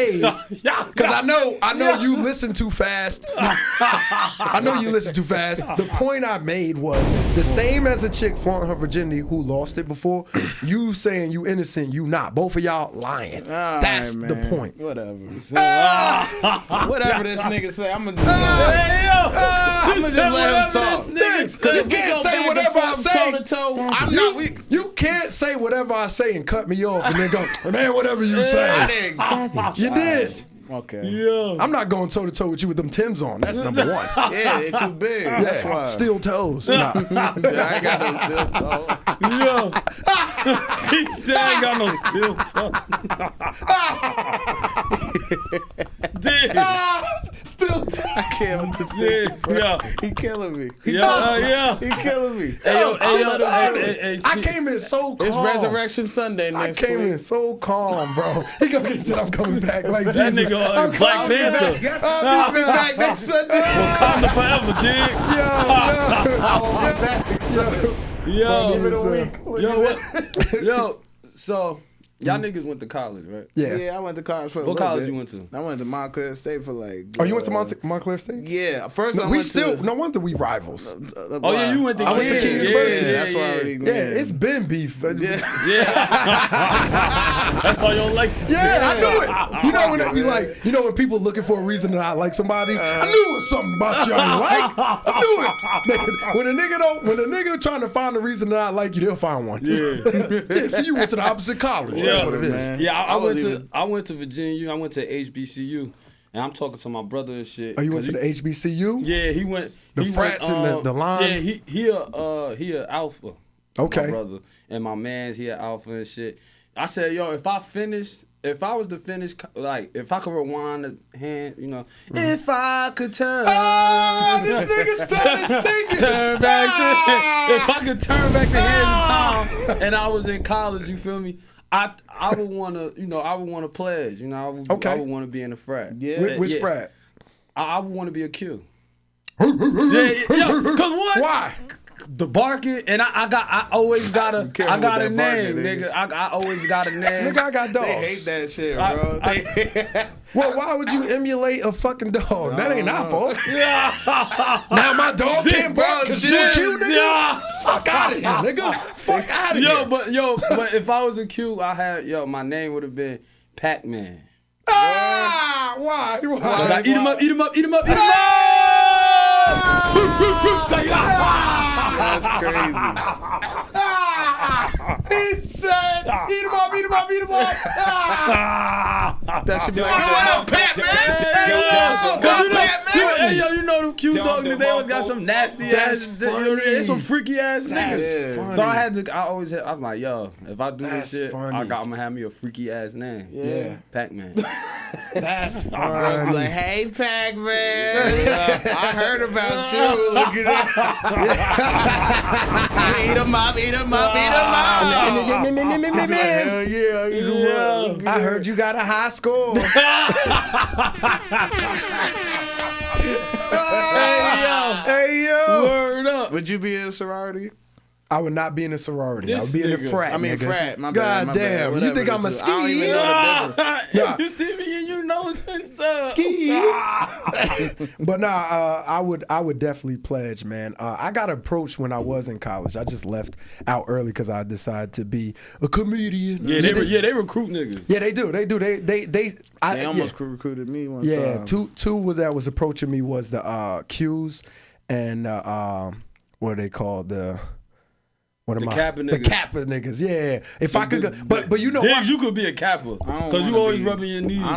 because I know you listen too fast. I know you listen too fast. The point I made was the same as a chick flaunting her virginity who lost it before. You saying you innocent, you not. Both of y'all lying. All That's right, the man. point. Whatever. Whatever this nigga say, I'm gonna Hey, yo. I'ma just let him talk. Nigga, you can't say whatever I say. Toe to toe, I'm You, not weak. you can't say whatever I say and cut me off and then go, man, whatever you I say. didn't. Savage. You did. Okay. Yo. I'm not going toe to toe with you with them Timbs on. That's number one. Yeah, they too big. That's why. Steel toes. Nah. I ain't got no steel toe. Yo. He said I ain't got no steel toes. Dude. Steel toes. I can't with this Yeah, nigga, bro. yo. He killing me. Yeah. He killing me. Hey, yo, hey, yo, I see- came in so calm. It's Resurrection Sunday I next came week. in so calm, bro. He gonna get said I'm coming back like That Jesus. nigga I'm Black coming Panther. back. I'll be back next Sunday. Wakanda forever, dig. Yo, Funny as hell. yo, what? Yo, so y'all niggas went to college, right? Yeah. Yeah, I went to college for a What little college bit. you went to? I went to Montclair State for like. Oh, you went to Montclair State? Yeah, first I We went still, to. no wonder we rivals. Oh yeah, you went to I went to King yeah, University. Yeah, That's why I already. Yeah, it's been beef. Yeah. Yeah. That's why you don't like this. Yeah, I knew it. You know when it be like, you know when people looking for a reason to not like somebody. I knew it was something about you I didn't like. I knew it. When a nigga trying to find a reason to not like you, they'll find one. Yeah. So you went to the opposite college. That's Yeah, what it is. man. Yeah, I I went to Virginia. I went to HBCU, and I'm talking to my brother and shit. Oh, you went to the HBCU? Yeah, he went. The he frats went, and the line? Yeah, he a alpha. Okay. My brother and my man's he a alpha and shit. I said, yo, if I finish if I was to finish, like, if I could rewind the hand, you know, if I could turn. Oh, this nigga started singing. Turn back if I could turn back the hands of time and I was in college, you feel me? I would want to, you know, I would want to pledge, you know, I would want to be in a frat. Yeah. Which frat? I would want to be a Q. Cause what? Why? The barking, and I always got a name, nigga. I always got a name. Nigga, I got dogs. They hate that shit, bro. Well, why would you emulate a fucking dog? That ain't our fault. Now my dog can't bark because you a Q, nigga. Fuck out of here, nigga. Fuck out of here. But if I was a Q, my name would have been Pac-Man. Ah, why? Like, eat him up, eat him up, eat him up, eat him up. That's crazy. He said, eat him up, eat him up, eat him up. That should be like, Hey, yo, you know them cute dogs, they always got some nasty ass, there's some freaky ass niggas. So I'm like, yo, if I do this shit, I'm gonna have me a freaky ass name. Yeah. Pac-Man. That's funny. like, hey, Pac-Man. I heard about you. Look at that. Eat him up, eat him up, eat him up. Hell yeah. I heard you got a high score. Hey, yo. Word up. Would you be in a sorority? I would not be in a sorority. I would be in a frat. I mean, nigga. frat. My God bad, damn. whatever You think I'm a this is. I don't even ski? know the difference. You see me and you know it's stuff. Ski. But nah, I would definitely pledge, man. I got approached when I was in college. I just left out early because I decided to be a comedian. Yeah, they recruit niggas. Yeah, they do. They almost recruited me one Yeah, time. two that was approaching me was the Qs and what are they called? Kappa niggas. The Kappa niggas, yeah. If I could go, but you know what? You could be a Kappa because you always rubbing your knees. I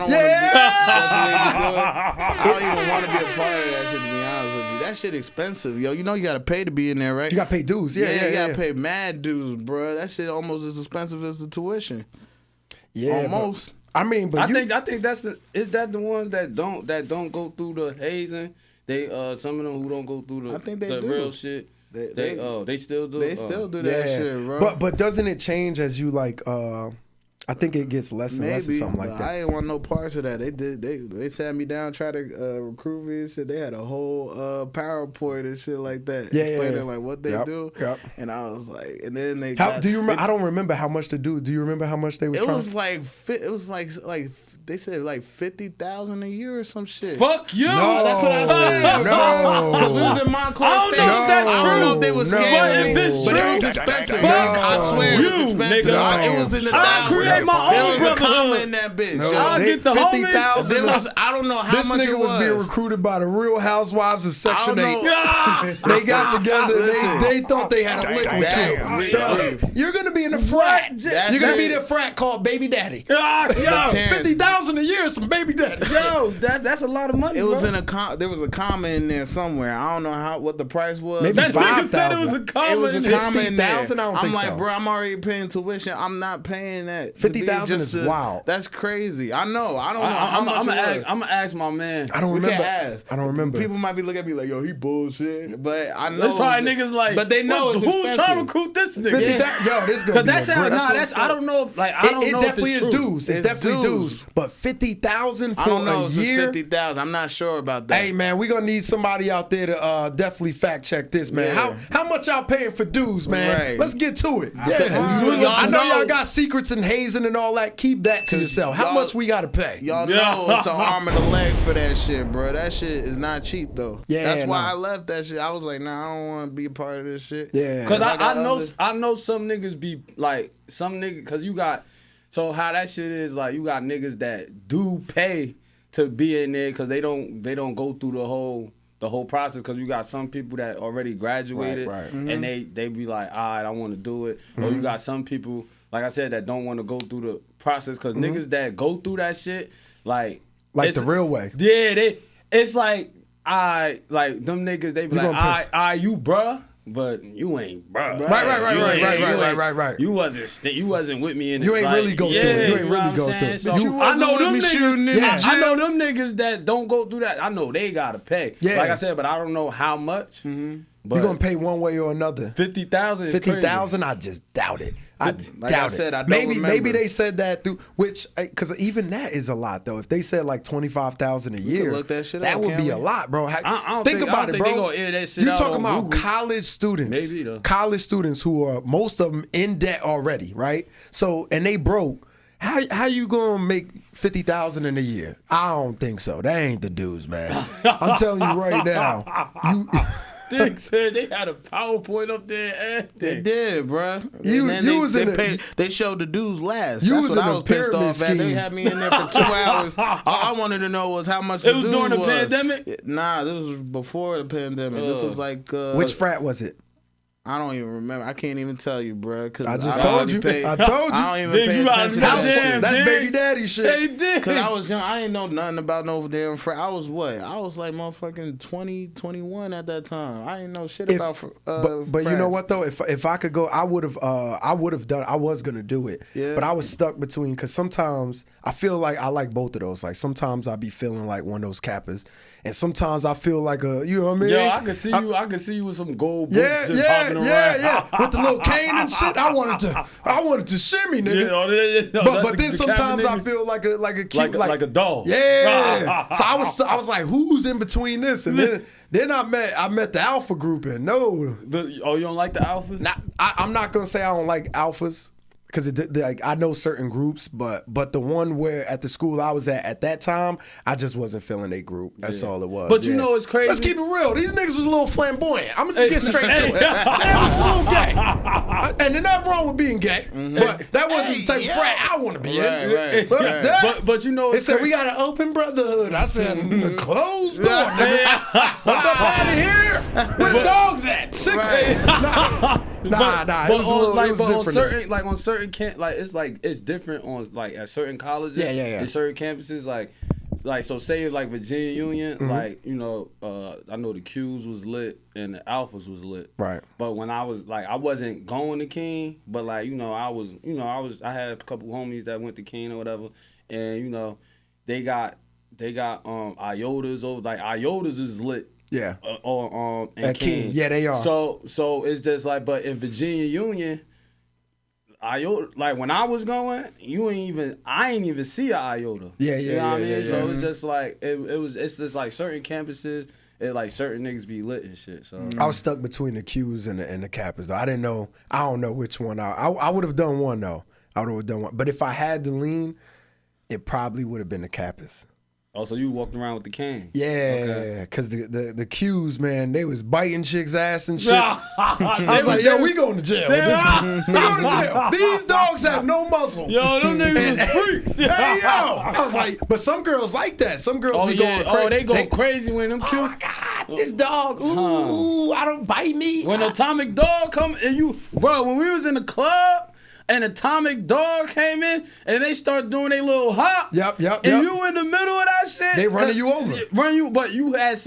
don't even want to be a part of that shit, to be honest with you. That shit expensive, yo. You know you gotta pay to be in there, right? You gotta pay dues, yeah. You gotta pay mad dues, bro. That shit almost as expensive as the tuition. Yeah, almost. I mean, I think that's the ones that don't go through the hazing. They some of them who don't go through the real shit. They still do. They still do that shit, bro. But doesn't it change as you like? I think it gets less and less or something like that. I ain't want no parts of that. They sat me down, tried to recruit me and shit. They had a whole PowerPoint and shit like that, explaining like what they do. Yep. And I was like, and then they. Do you remember? I don't remember how much to do. Do you remember how much they were? It was like they said like 50,000 a year or some shit. Fuck you! No, that's what I said. No, we was in Montclair State. I don't know if that's true. I don't know if they was scamming, but it was expensive. I swear it was expensive. It was in the thousands. I create my own There was a comma brotherhood. in that bitch. I'll get the 50,000. homies. I don't know how this much nigga it was. being recruited by the Real Housewives of Section 8. I They got together. They thought they had a lick with Damn. you. So you're gonna be in a frat. You're gonna be in a frat called Baby Daddy. 50,000 a year, some baby daddy. Yo, that's a lot of money. It was bro. there was a comma in there somewhere. I don't know what the price was. Maybe That nigga 5,000. said it was a comma. It was a comma in there. 50,000? I don't I'm think like, so. bro, I'm already paying tuition. I'm not paying that. 50,000 is wild. That's crazy. I know. I don't know how much it was. I'm gonna ask my man. I don't We remember. can't ask. I don't remember. People might be looking at me like, yo, he bullshit. But I know. There's probably niggas like, but they know it's who's expensive. trying to recruit this nigga? 50,000. Yo, this gonna Because be that sound aggressive. I don't know if I don't It know definitely if is it's true. dues. It's It's definitely dues. dues. But 50,000 I for don't know a if year. it's 50,000. I'm not sure about that. Hey man, we gonna need somebody out there to definitely fact check this, man. Yeah. How much y'all paying for dues, man? Right. Let's get to it. Y'all I know know- y'all got secrets and hazing and all that. Keep that to yourself. How y'all- much we gotta pay? Y'all know it's an arm and a leg for that shit, bro. That shit is not cheap though. Yeah, that's why no. I left that shit. I was like, nah, I don't want to be a part of this shit. Yeah. Because got I know some niggas be like some niggas because you got so how that shit is like you got niggas that do pay to be in there because they don't go through the whole process because you got some people that already graduated Right. and they be like, all right, I want to do it. Or you got some people, like I said, that don't want to go through the process because niggas that go through that shit, like Like the real way. Yeah, it's like them niggas, they be We like, gonna pay. you bruh. but you ain't, bro. Right. You wasn't with me in. You ain't really go through it. You ain't really go through it. So I know them niggas. I know them niggas that don't go through that. I know they gotta pay. Yeah. Like I said, but I don't know how much. But you're gonna pay one way or another. 50,000 is 50,000, I just doubt it. I doubt it. Maybe they said that through which because even that is a lot though. If they said like 25,000 a year, look that would be a lot, bro. I Think about it, bro. You're talking about college students, maybe though. College students who are most of them in debt already, right? So and they broke. How you gonna make 50,000 in a year? I don't think so. That ain't the dudes, man. I'm telling you right now. Dick said they had a PowerPoint up there. And they did, bro. They showed the dudes last. You That's was what in I a was pissed pyramid off at. They scheme. had me in there for 2 hours. All I wanted to know was how much it was during the pandemic. Nah, this was before the pandemic. This was like which frat was it? I don't even remember. I can't even tell you, bro. Cause I just told you. I told you. I don't even pay attention to that. That's baby daddy shit. They did. Cause I was young. I ain't know nothing about no damn frat. I was what? I was like motherfucking 20, 21 at that time. I didn't know shit about but you know what though? If I could go, I would have done. I was gonna do it. Yeah. But I was stuck between because sometimes I feel like I like both of those. Like sometimes I be feeling like one of those Kappas, and sometimes I feel like you know what I mean? Yo, I can see you. I can see you with some gold boots just popping around. Yeah. With the little cane and shit, I wanted to shimmy, nigga. But then sometimes I feel like a cute like a doll. Yeah. So I was like, who's in between this? And then I met the alpha group and you don't like the alphas? I'm not gonna say I don't like alphas. Because like I know certain groups, but the one where at the school I was at that time, I just wasn't feeling a group. That's all it was. But you know it's crazy. Let's keep it real. These niggas was a little flamboyant. I'm gonna just get straight to it. They was a little gay, and there's nothing wrong with being gay. But that wasn't the type of frat I want to be in. But you know they said we got an open brotherhood. I said closed door, nigga. What the out of here? Where the dogs at? Sick. Nah. It was a little different. On certain it's different on like at certain colleges. Yeah. And certain campuses, like so say like Virginia Union, like you know, I know the Q's was lit and the Alphas was lit. Right. But when I was like, I wasn't going to King, but like I had a couple homies that went to King or whatever, and you know, they got Iotas over like Iotas is lit. Yeah. And at King. Yeah, they are. So it's just like, but in Virginia Union, Iota, like when I was going, I ain't even see an Iota. Yeah. You know what I mean? So it's just like it's just like certain campuses, like certain niggas be lit and shit. So I was stuck between the Qs and the Kappas. I don't know which one. I would have done one though. I would have done one. But if I had to lean, it probably would have been the Kappas. Oh, so you walked around with the cane? Yeah, because the Qs, man, they was biting chicks' ass and shit. I was like, yo, we going to jail with this group. We going to jail. These dogs have no muscle. Yo, them niggas is freaks. Hey, yo. I was like, but some girls like that. Some girls be going crazy. Oh, they go crazy when them cute. Oh, my God, this dog. Ooh, I don't bite me. When Atomic Dog come and when we was in the club, and Atomic Dog came in, and they start doing their little hop. Yep. And you in the middle of that shit. They running you over. But you had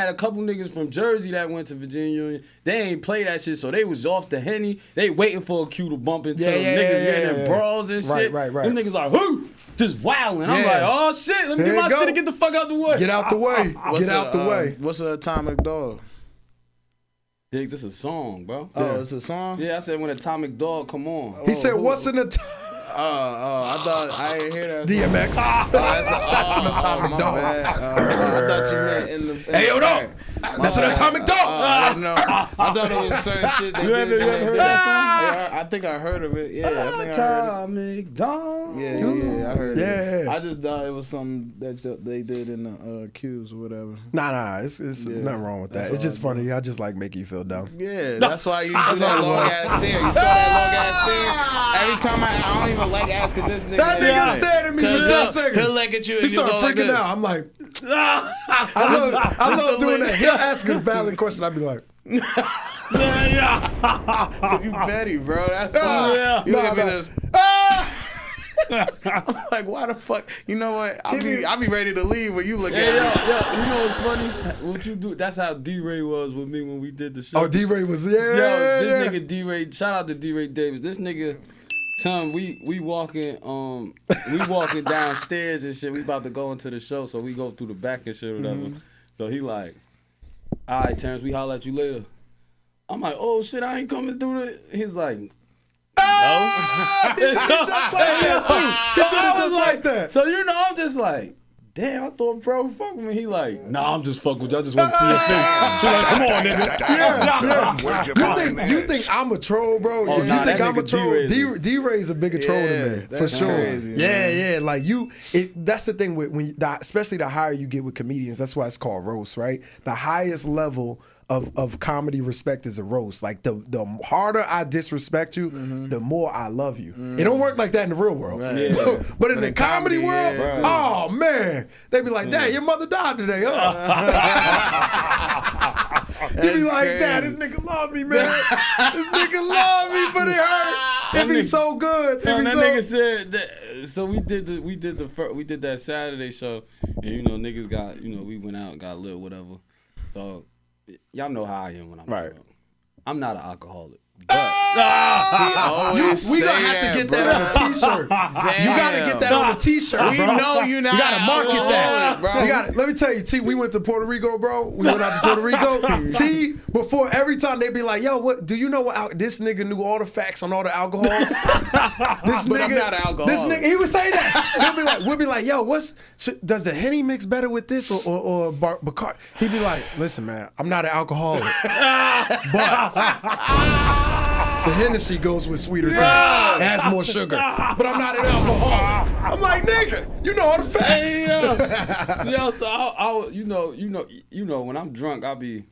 a couple niggas from Jersey that went to Virginia Union. They ain't play that shit, so they was off the Henny. They waiting for a cue to bump into them niggas getting in brawls and shit. Right. Them niggas like, whoo, just wilding. I'm like, oh shit, let me get my shit and get the fuck out the way. Get out the way. Get out the way. What's an Atomic Dog? Dig, this is a song, bro. Oh, it's a song? Yeah, I said when Atomic Dog come on. He said, what's an Atomic? I thought I didn't hear that. DMX. That's an Atomic Dog. I thought you meant in the. Hey, yo, no. That's an Atomic Dog. I thought it was certain shit. You ever heard that song? I think I heard of it. Yeah, I think Atomic Dog. Yeah, I heard it. Yeah. I just thought it was something that they did in the Qs or whatever. Nah, it's nothing wrong with that. It's just funny. I just like making you feel dumb. Yeah, that's why you do that long ass stare. You saw that long ass stare. Every time I don't even like asking this nigga. That nigga stared at me for 10 seconds. He'll look at you and he started freaking out. I'm like, I love doing that. He'll ask a valid question. I'd be like, you petty, bro. That's why. Yeah. You give me this. I'm like, why the fuck? You know what? I'll be ready to leave when you look at me. Yo, you know what's funny? What you do? That's how D-Ray was with me when we did the show. Oh, D-Ray was Yo, this nigga D-Ray. Shout out to D-Ray Davis. This nigga. Tom, we walking downstairs and shit. We about to go into the show, so we go through the back and shit or whatever. Mm-hmm. So he like, all right, Terrence, we holler at you later. I'm like, oh shit, I ain't coming through the. He's like, no. He did it just like that too. He did it just like that. So you know, I'm just like, damn, I thought bro fuck with me. He like, nah, I'm just fucking with you. I just want to see your face. She's like, come on, nigga. Yes. You think I'm a troll, bro? Oh, if nah, you think I'm a troll, D-Ray's a bigger troll than me, for sure. Crazy, yeah. Like that's the thing with especially the higher you get with comedians. That's why it's called roast, right? The highest level of comedy respect is a roast. Like the harder I disrespect you, the more I love you. It don't work like that in the real world. Right. Yeah. But in the comedy world, oh man, they be like, "Dad, your mother died today, huh?" You be like, crazy. "Dad, this nigga love me, man. This nigga love me, but it hurt. It be so good." Nigga said that. So we did that Saturday show, and you know niggas got we went out and got lit, whatever. So y'all know how I am when I'm drunk. I'm not an alcoholic. But we gonna have to get that on a t-shirt. Damn. You gotta get that on a t-shirt. We bro. know you not. You gotta market that, bro. You gotta, let me tell you, T. We went to Puerto Rico, bro. We went out to Puerto Rico. T. Before every time they be like, "Yo, what? Do you know what? This nigga knew all the facts on all the alcohol." This But nigga, I'm not an alcoholic. This nigga, he would say that. We'll be like, "Yo, does the Henny mix better with this or Bacardi?" He'd be like, "Listen, man, I'm not an alcoholic, but." The Hennessy goes with sweeter things. It has more sugar. But I'm not an alcoholic. I'm like, nigga, you know all the facts. Hey, yo, so I you know, when I'm drunk, I'll be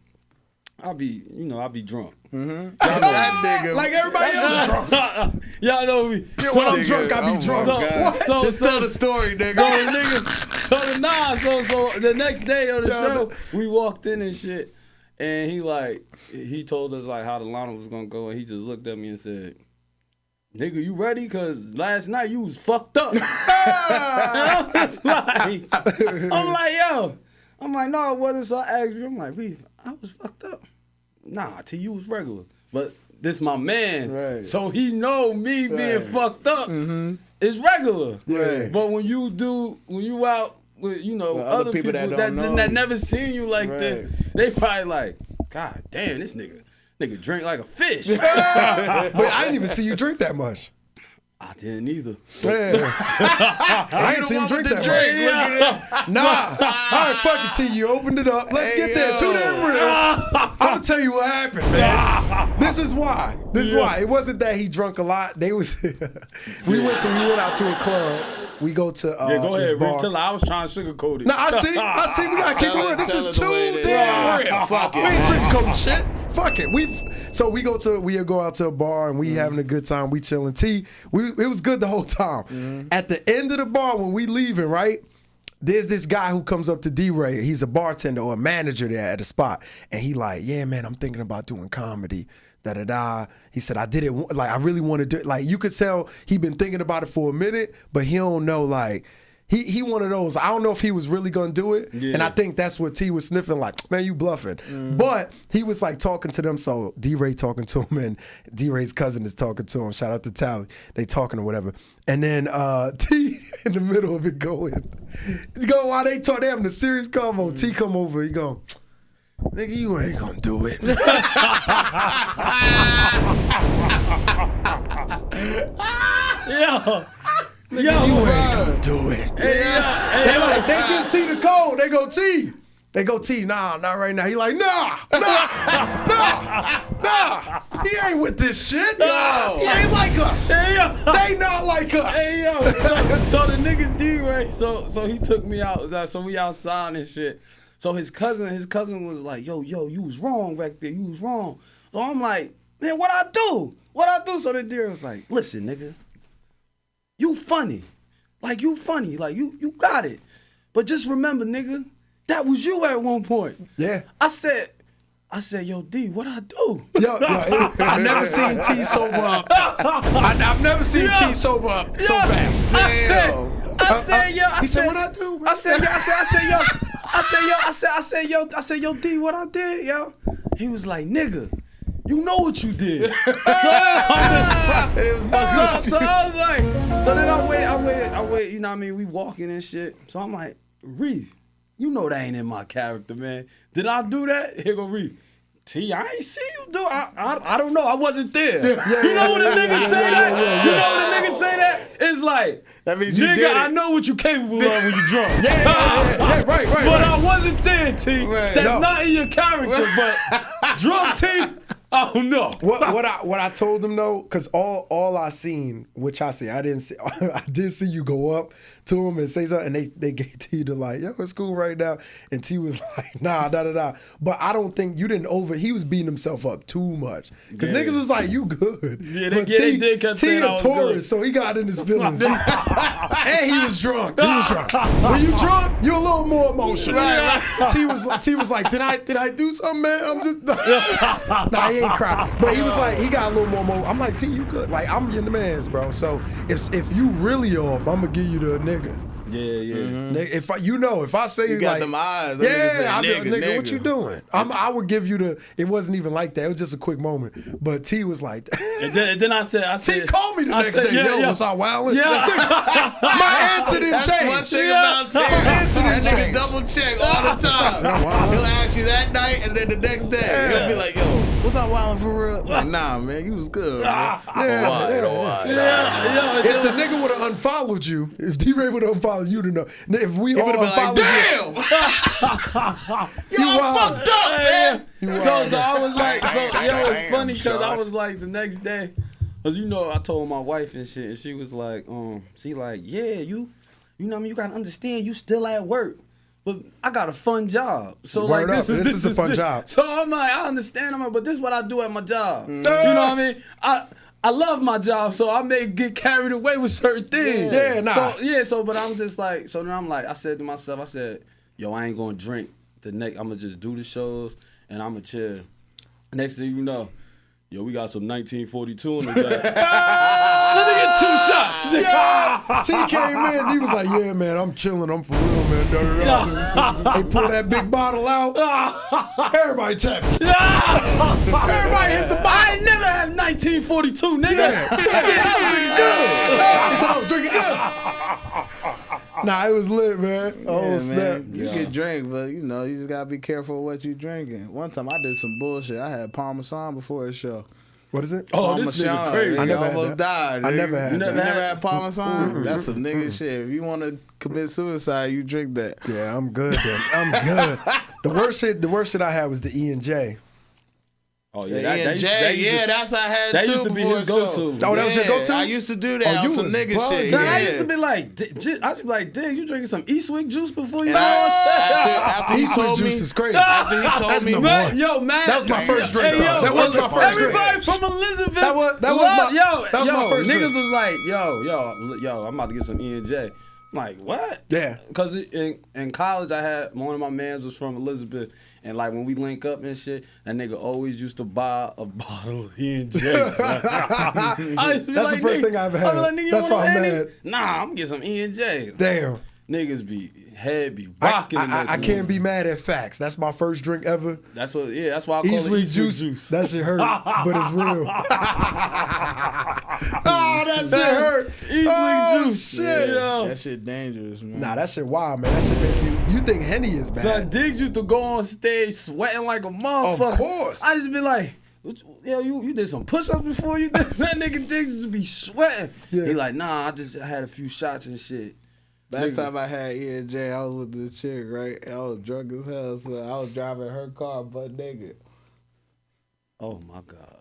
drunk. Mm-hmm. That nigga, like everybody else drunk. Y'all know me. When I'm drunk, I be drunk. Just tell the story, nigga. So the next day on the show, we walked in and shit. And he told us like how the lineup was gonna go, and he just looked at me and said, "Nigga, you ready? Cause last night you was fucked up." And I'm like, yo, no, it wasn't. So I asked you, I'm like, I was fucked up. Nah, T, you was regular, but this my man, right. So he know me being fucked up is regular. Right. But when you out with other people that never seen you like this, they probably like, God damn, this nigga drink like a fish. But I didn't even see you drink that much. I didn't either. I ain't seen him drink that much. Nah. All right, fuck it, T. You opened it up. Let's get there. Too damn real. I'm gonna tell you what happened, man. This is why. It wasn't that he drunk a lot. We went out to a club. We go to go this ahead, bar. Tell her I was trying to sugarcoat it. No, I see. We gotta keep it real. This is too damn real. Fuck it. We ain't sugarcoating shit. Fuck it. We go out to a bar and we having a good time. We chilling. It was good the whole time. At the end of the bar when we leaving, right? There's this guy who comes up to D-Ray. He's a bartender or a manager there at the spot. And he like, yeah, man, I'm thinking about doing comedy. Da-da-da. He said, I did it, like, I really want to do it. Like, you could tell he been thinking about it for a minute, but he don't know, like, he one of those, I don't know if he was really going to do it. Yeah. And I think that's what T was sniffing, like, man, you bluffing. But he was, like, talking to them, so D-Ray talking to him, and D-Ray's cousin is talking to him. Shout out to Tally. They talking or whatever. And then T, in the middle of it going, while they talk, they having a serious convo, T come over, he go, nigga, you ain't gonna do it. Yo, you ain't gonna do it. They give T the code. They go, T, nah, not right now. He like, nah. He ain't with this shit. He ain't like us. They not like us. Hey, yo. So the nigga D-Ray, so he took me out. So we outside and shit. So his cousin was like, yo, you was wrong back there. You was wrong. So I'm like, man, what I do? So the D-Ray was like, listen, nigga, you funny. Like, you funny. Like, you got it. But just remember, nigga, that was you at one point. Yeah. I said, I said, yo, D, what I do? I never seen T sober up. I've never seen T sober up so fast. I said, yo, he said, what I do? Man? I said, yo, D, what I did, yo? He was like, nigga, you know what you did. So I was like, so then I wait, you know what I mean? We walking and shit. So I'm like, Reef, you know that ain't in my character, man. Did I do that? Here go Reef. T, I ain't see you do. I don't know. I wasn't there. You know when a nigga say that? You know when a nigga say that? It's like, that means you nigga, did it. I know what you capable of when you drunk. Right. But I wasn't there, T. Right. That's not in your character. But drunk T, I don't know. What I told him though, because all I seen, which I see, I did see you go up to him and say something, and they gave T to like, yo, it's cool right now, and T was like, nah, da. But I don't think you didn't he was beating himself up too much, because niggas was like, you good. Yeah, but they did kept saying I was good. Taurus, so he got in his feelings, and he was drunk. When you drunk, you're a little more emotional. Right. T was like, did I do something, man? I'm just nah, he ain't crying, but he was like, he got a little more emotional. I'm like, T, you good? Like, I'm your man's, bro. So if you really off, I'm gonna give you the nigga. Yeah. Mm-hmm. If I say You got like, them eyes. I'll be like, nigga, nigga, what you doing? I would give you the. It wasn't even like that. It was just a quick moment. But T was like, and then I said, T called me the next day. Yo, was I wildin'? Yeah. My answer didn't That's change. one thing about T. That nigga change. double check all the time. He'll ask you that night and then the next day he'll be like, yo, what's I wildin' for real? Like, nah, man, you was good, man. If the nigga would have unfollowed you, if D-Ray would have unfollowed you, to know. If we all He would've been like, unfollowed damn! You all fucked up, man. So I was like, it's funny because I son. was like the next day, cause you know I told my wife and shit, and she was like, she like, yeah, you know what I mean, you gotta understand, you still at work, but I got a fun job. So Word like up, this is a fun job. So I'm like, I understand, but this is what I do at my job. You know what I mean? I love my job, so I may get carried away with certain things. Yeah, nah. But I'm just like, so then I'm like, I said to myself, yo, I ain't gonna drink the next, I'm gonna just do the shows and I'm gonna chill. Next thing you know, yo, we got some 1942 in the back. Let me get 2 shots. Yeah. T came in, he was like, yeah, man, I'm chilling, I'm for real, man. They pull that big bottle out. Everybody tapped it. Everybody hit the bottle. I ain't never had 1942, nigga. Yeah. Shit, I was drinking good. Nah, it was lit, man. Yeah, Snap. man. You can drink, but you know, you just gotta be careful what you drinking. One time I did some bullshit. I had Parmesan before a show. What is it? Oh, this nigga crazy. I I never had almost that. died. I nigga. never had You that. never had Parmesan? That's some nigga shit. If you want to commit suicide, you drink that. Yeah, I'm good then. I'm good. The worst shit I had was the E&J. Oh Yeah, that's what I had that too. used to be before his a show. go-to. Oh, that was your go-to? I used to do that Oh, on you some was nigga bugged. shit. Son, Yeah. I used to be like, Diggs, you drinking some Eastwick juice before you? And after he Eastwood told me, juice is crazy. after he told That's me, number one. Yo, man. That was my first drink, Hey, though. yo, That was my first drink. Everybody from Elizabeth. That was my first niggas drink. was like, yo, I'm about to get some E&J. I'm like, what? Yeah. Because in college, I had, one of my mans was from Elizabeth. And like when we link up and shit, that nigga always used to buy a bottle of E&J. That's That's the first thing I ever had. That's why I'm mad. Nah, I'm getting some E&J. Damn. Niggas be rocking. I can't be mad at facts. That's my first drink ever. That's why I call it Eastwood Eastwood juice. That shit hurt, but it's real. Oh, that shit hurt. Eastwood juice. Shit. Yeah. that shit dangerous, man. Nah, that shit wild, man. That shit make you think Henny is bad. Son, Diggs used to go on stage sweating like a motherfucker. Of course. I just be like, yo, you did some push-ups before you did? That nigga Diggs used to be sweating. Yeah. He like, nah, I had a few shots and shit. Last time I had E&J, I was with the chick, right? And I was drunk as hell, so I was driving her car butt naked. Oh my God.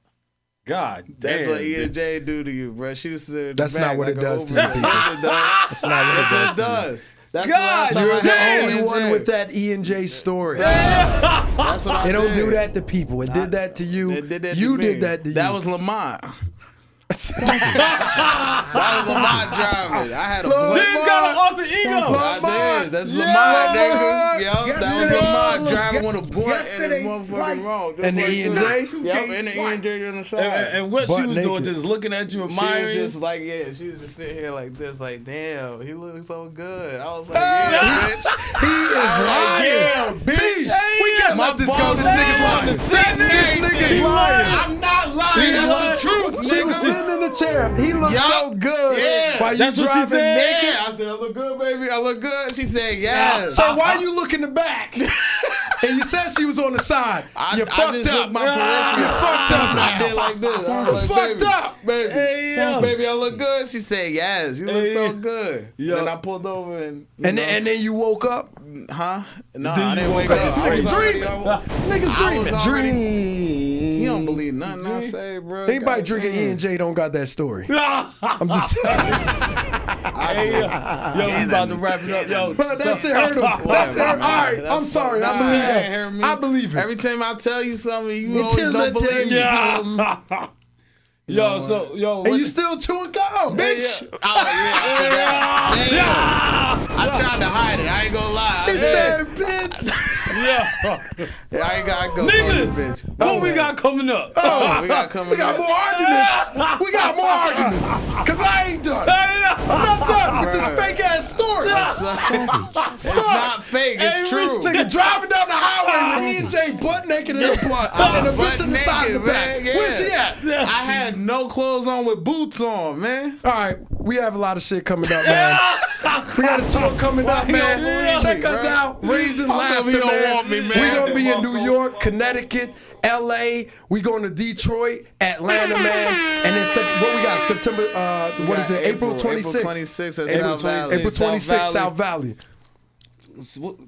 God That's damn. what E&J do to you, bro. She was sitting in the That's back not what like it a does to Uber. you people. Yes, it does. That's not what it Yes, does. it does. That's God, the last time You're I the had only E&J. one with that E&J story. That's what I They don't did. do that to people. It did that to you. It did that you to did me. that to you. That was Lamont. That was Lamont driving. I had a Then got an alter ego. I did. That's Lamont, nigga. Yup, that was Lamont driving with a blunt and his motherfucking wrong. And the E&J? Yep, and the E&J on the side. And what Butt she was doing, naked. just looking at you, She was admiring. just like, she was just sitting here like this, like, damn, he looks so good. I was like, yeah, bitch. He is lying. Damn, bitch. We can't let this go. This nigga's lying. This nigga's lying. I'm not lying. That's the truth, She was nigga. sitting in the chair. He looked so good. Yeah. While you That's what she driving said? naked. Yeah, I said, I look good, baby. I look good. She said, yes. So why you look in the back? And you said she was on the side. You I fucked just up. looked my peripheral. You fucked up now. I did like this. I was like, Fucked baby, up. baby, Hey, yo. baby, I look good. She said, yes. You look so Hey. good. Yo. Then I pulled over and And then you woke up. huh? No, Then I you didn't woke wake up. up. This I nigga was already- dreaming. I This nigga's I dreaming. was already- Dream. He don't believe nothing I say, bro. Anybody drinking E&J don't got that story. I'm just saying. Hey, yo, we about to wrap it up, yo. But that shit hurt him. That shit hurt. All right, I'm sorry. I believe that. I believe it. Every time I tell you something, you Until always I don't tell believe you me. something. Yo, so, yo. And what you the- still chewing gum, bitch. Oh, yeah, I forgot. I tried to hide it. I ain't gonna lie. I He did. said, bitch. Yeah. I ain't gotta go. Niggas, Bitch. what we got coming up? Oh, we got coming. We got up. more arguments. We got more arguments. Because I ain't done. I'm not done with this fake ass story. It's not fake. It's true. Nigga driving down the highway with E&J butt naked in the blunt. And a bitch in the side of the back. man, Where's she at? I had no clothes on with boots on, man. All right, we have a lot of shit coming up, man. We got a tour coming up, man. don't Check believe me, us bro? out. Raising How Laughter, come he don't man. want me, man? We're going to be in New York, Connecticut, L.A. We going to Detroit, Atlanta, man. And then what we got? September, what is it? April 26th. April 26th at April South Valley. April 26th, South South Valley.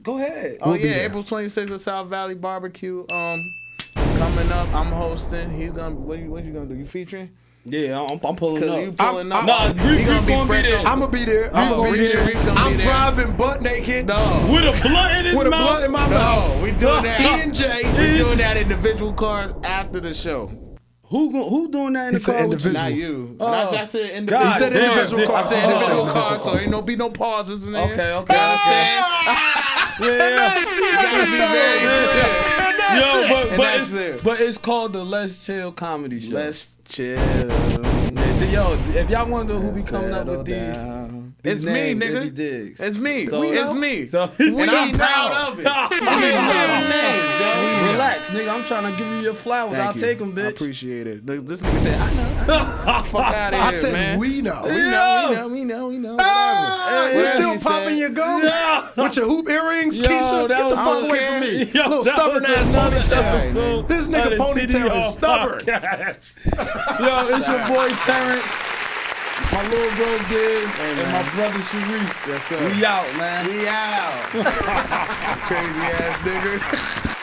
Go ahead. Oh We'll be yeah, there. April 26th at South Valley Barbecue. Coming up, I'm hosting. He's gonna. What you gonna do? You featuring? Yeah, I'm pulling Cause up. you pulling up. Nah, He gonna be fresh there. on. I'm going to be there. I'm Oh, going to be Reach there. Reach gonna be I'm there. driving butt naked No, With a blunt in his with a mouth. blunt in my mouth. no, we doing that. E&J. We doing that individual cars after the show. Who doing that in He the said car with you? individual. Not you. Oh. I said individual. God He said damn, individual dude. cars. I said Oh. individual Individual cars, so ain't be no pauses in there. Okay. You understand? Yo, And that's it. but it's called the Let's Chill Comedy Show. Let's chill. Yo, if y'all wonder who be coming up with these It's me, names, nigga. it be Diggs. It's me. So- It's me. So And I'm proud of it. Relax, nigga. I'm trying to give you your flowers. Thank I'll you. take them, I bitch. appreciate it. This nigga said, I know. Fuck out of here, I said man. we know. We know. Whatever. You Whatever still he popping said. your gum? Yeah. With your hoop earrings, Yo, Keisha? that Get the was fuck so away from me. Yo, Little that stubborn was ass another ponytail. episode This nigga of the ponytail TDR is stubborn. podcast. Yo, it's your boy Terrence, my little bro Diggs, and my brother Sharif. Yes, sir. We out, man. We out. Crazy ass nigga.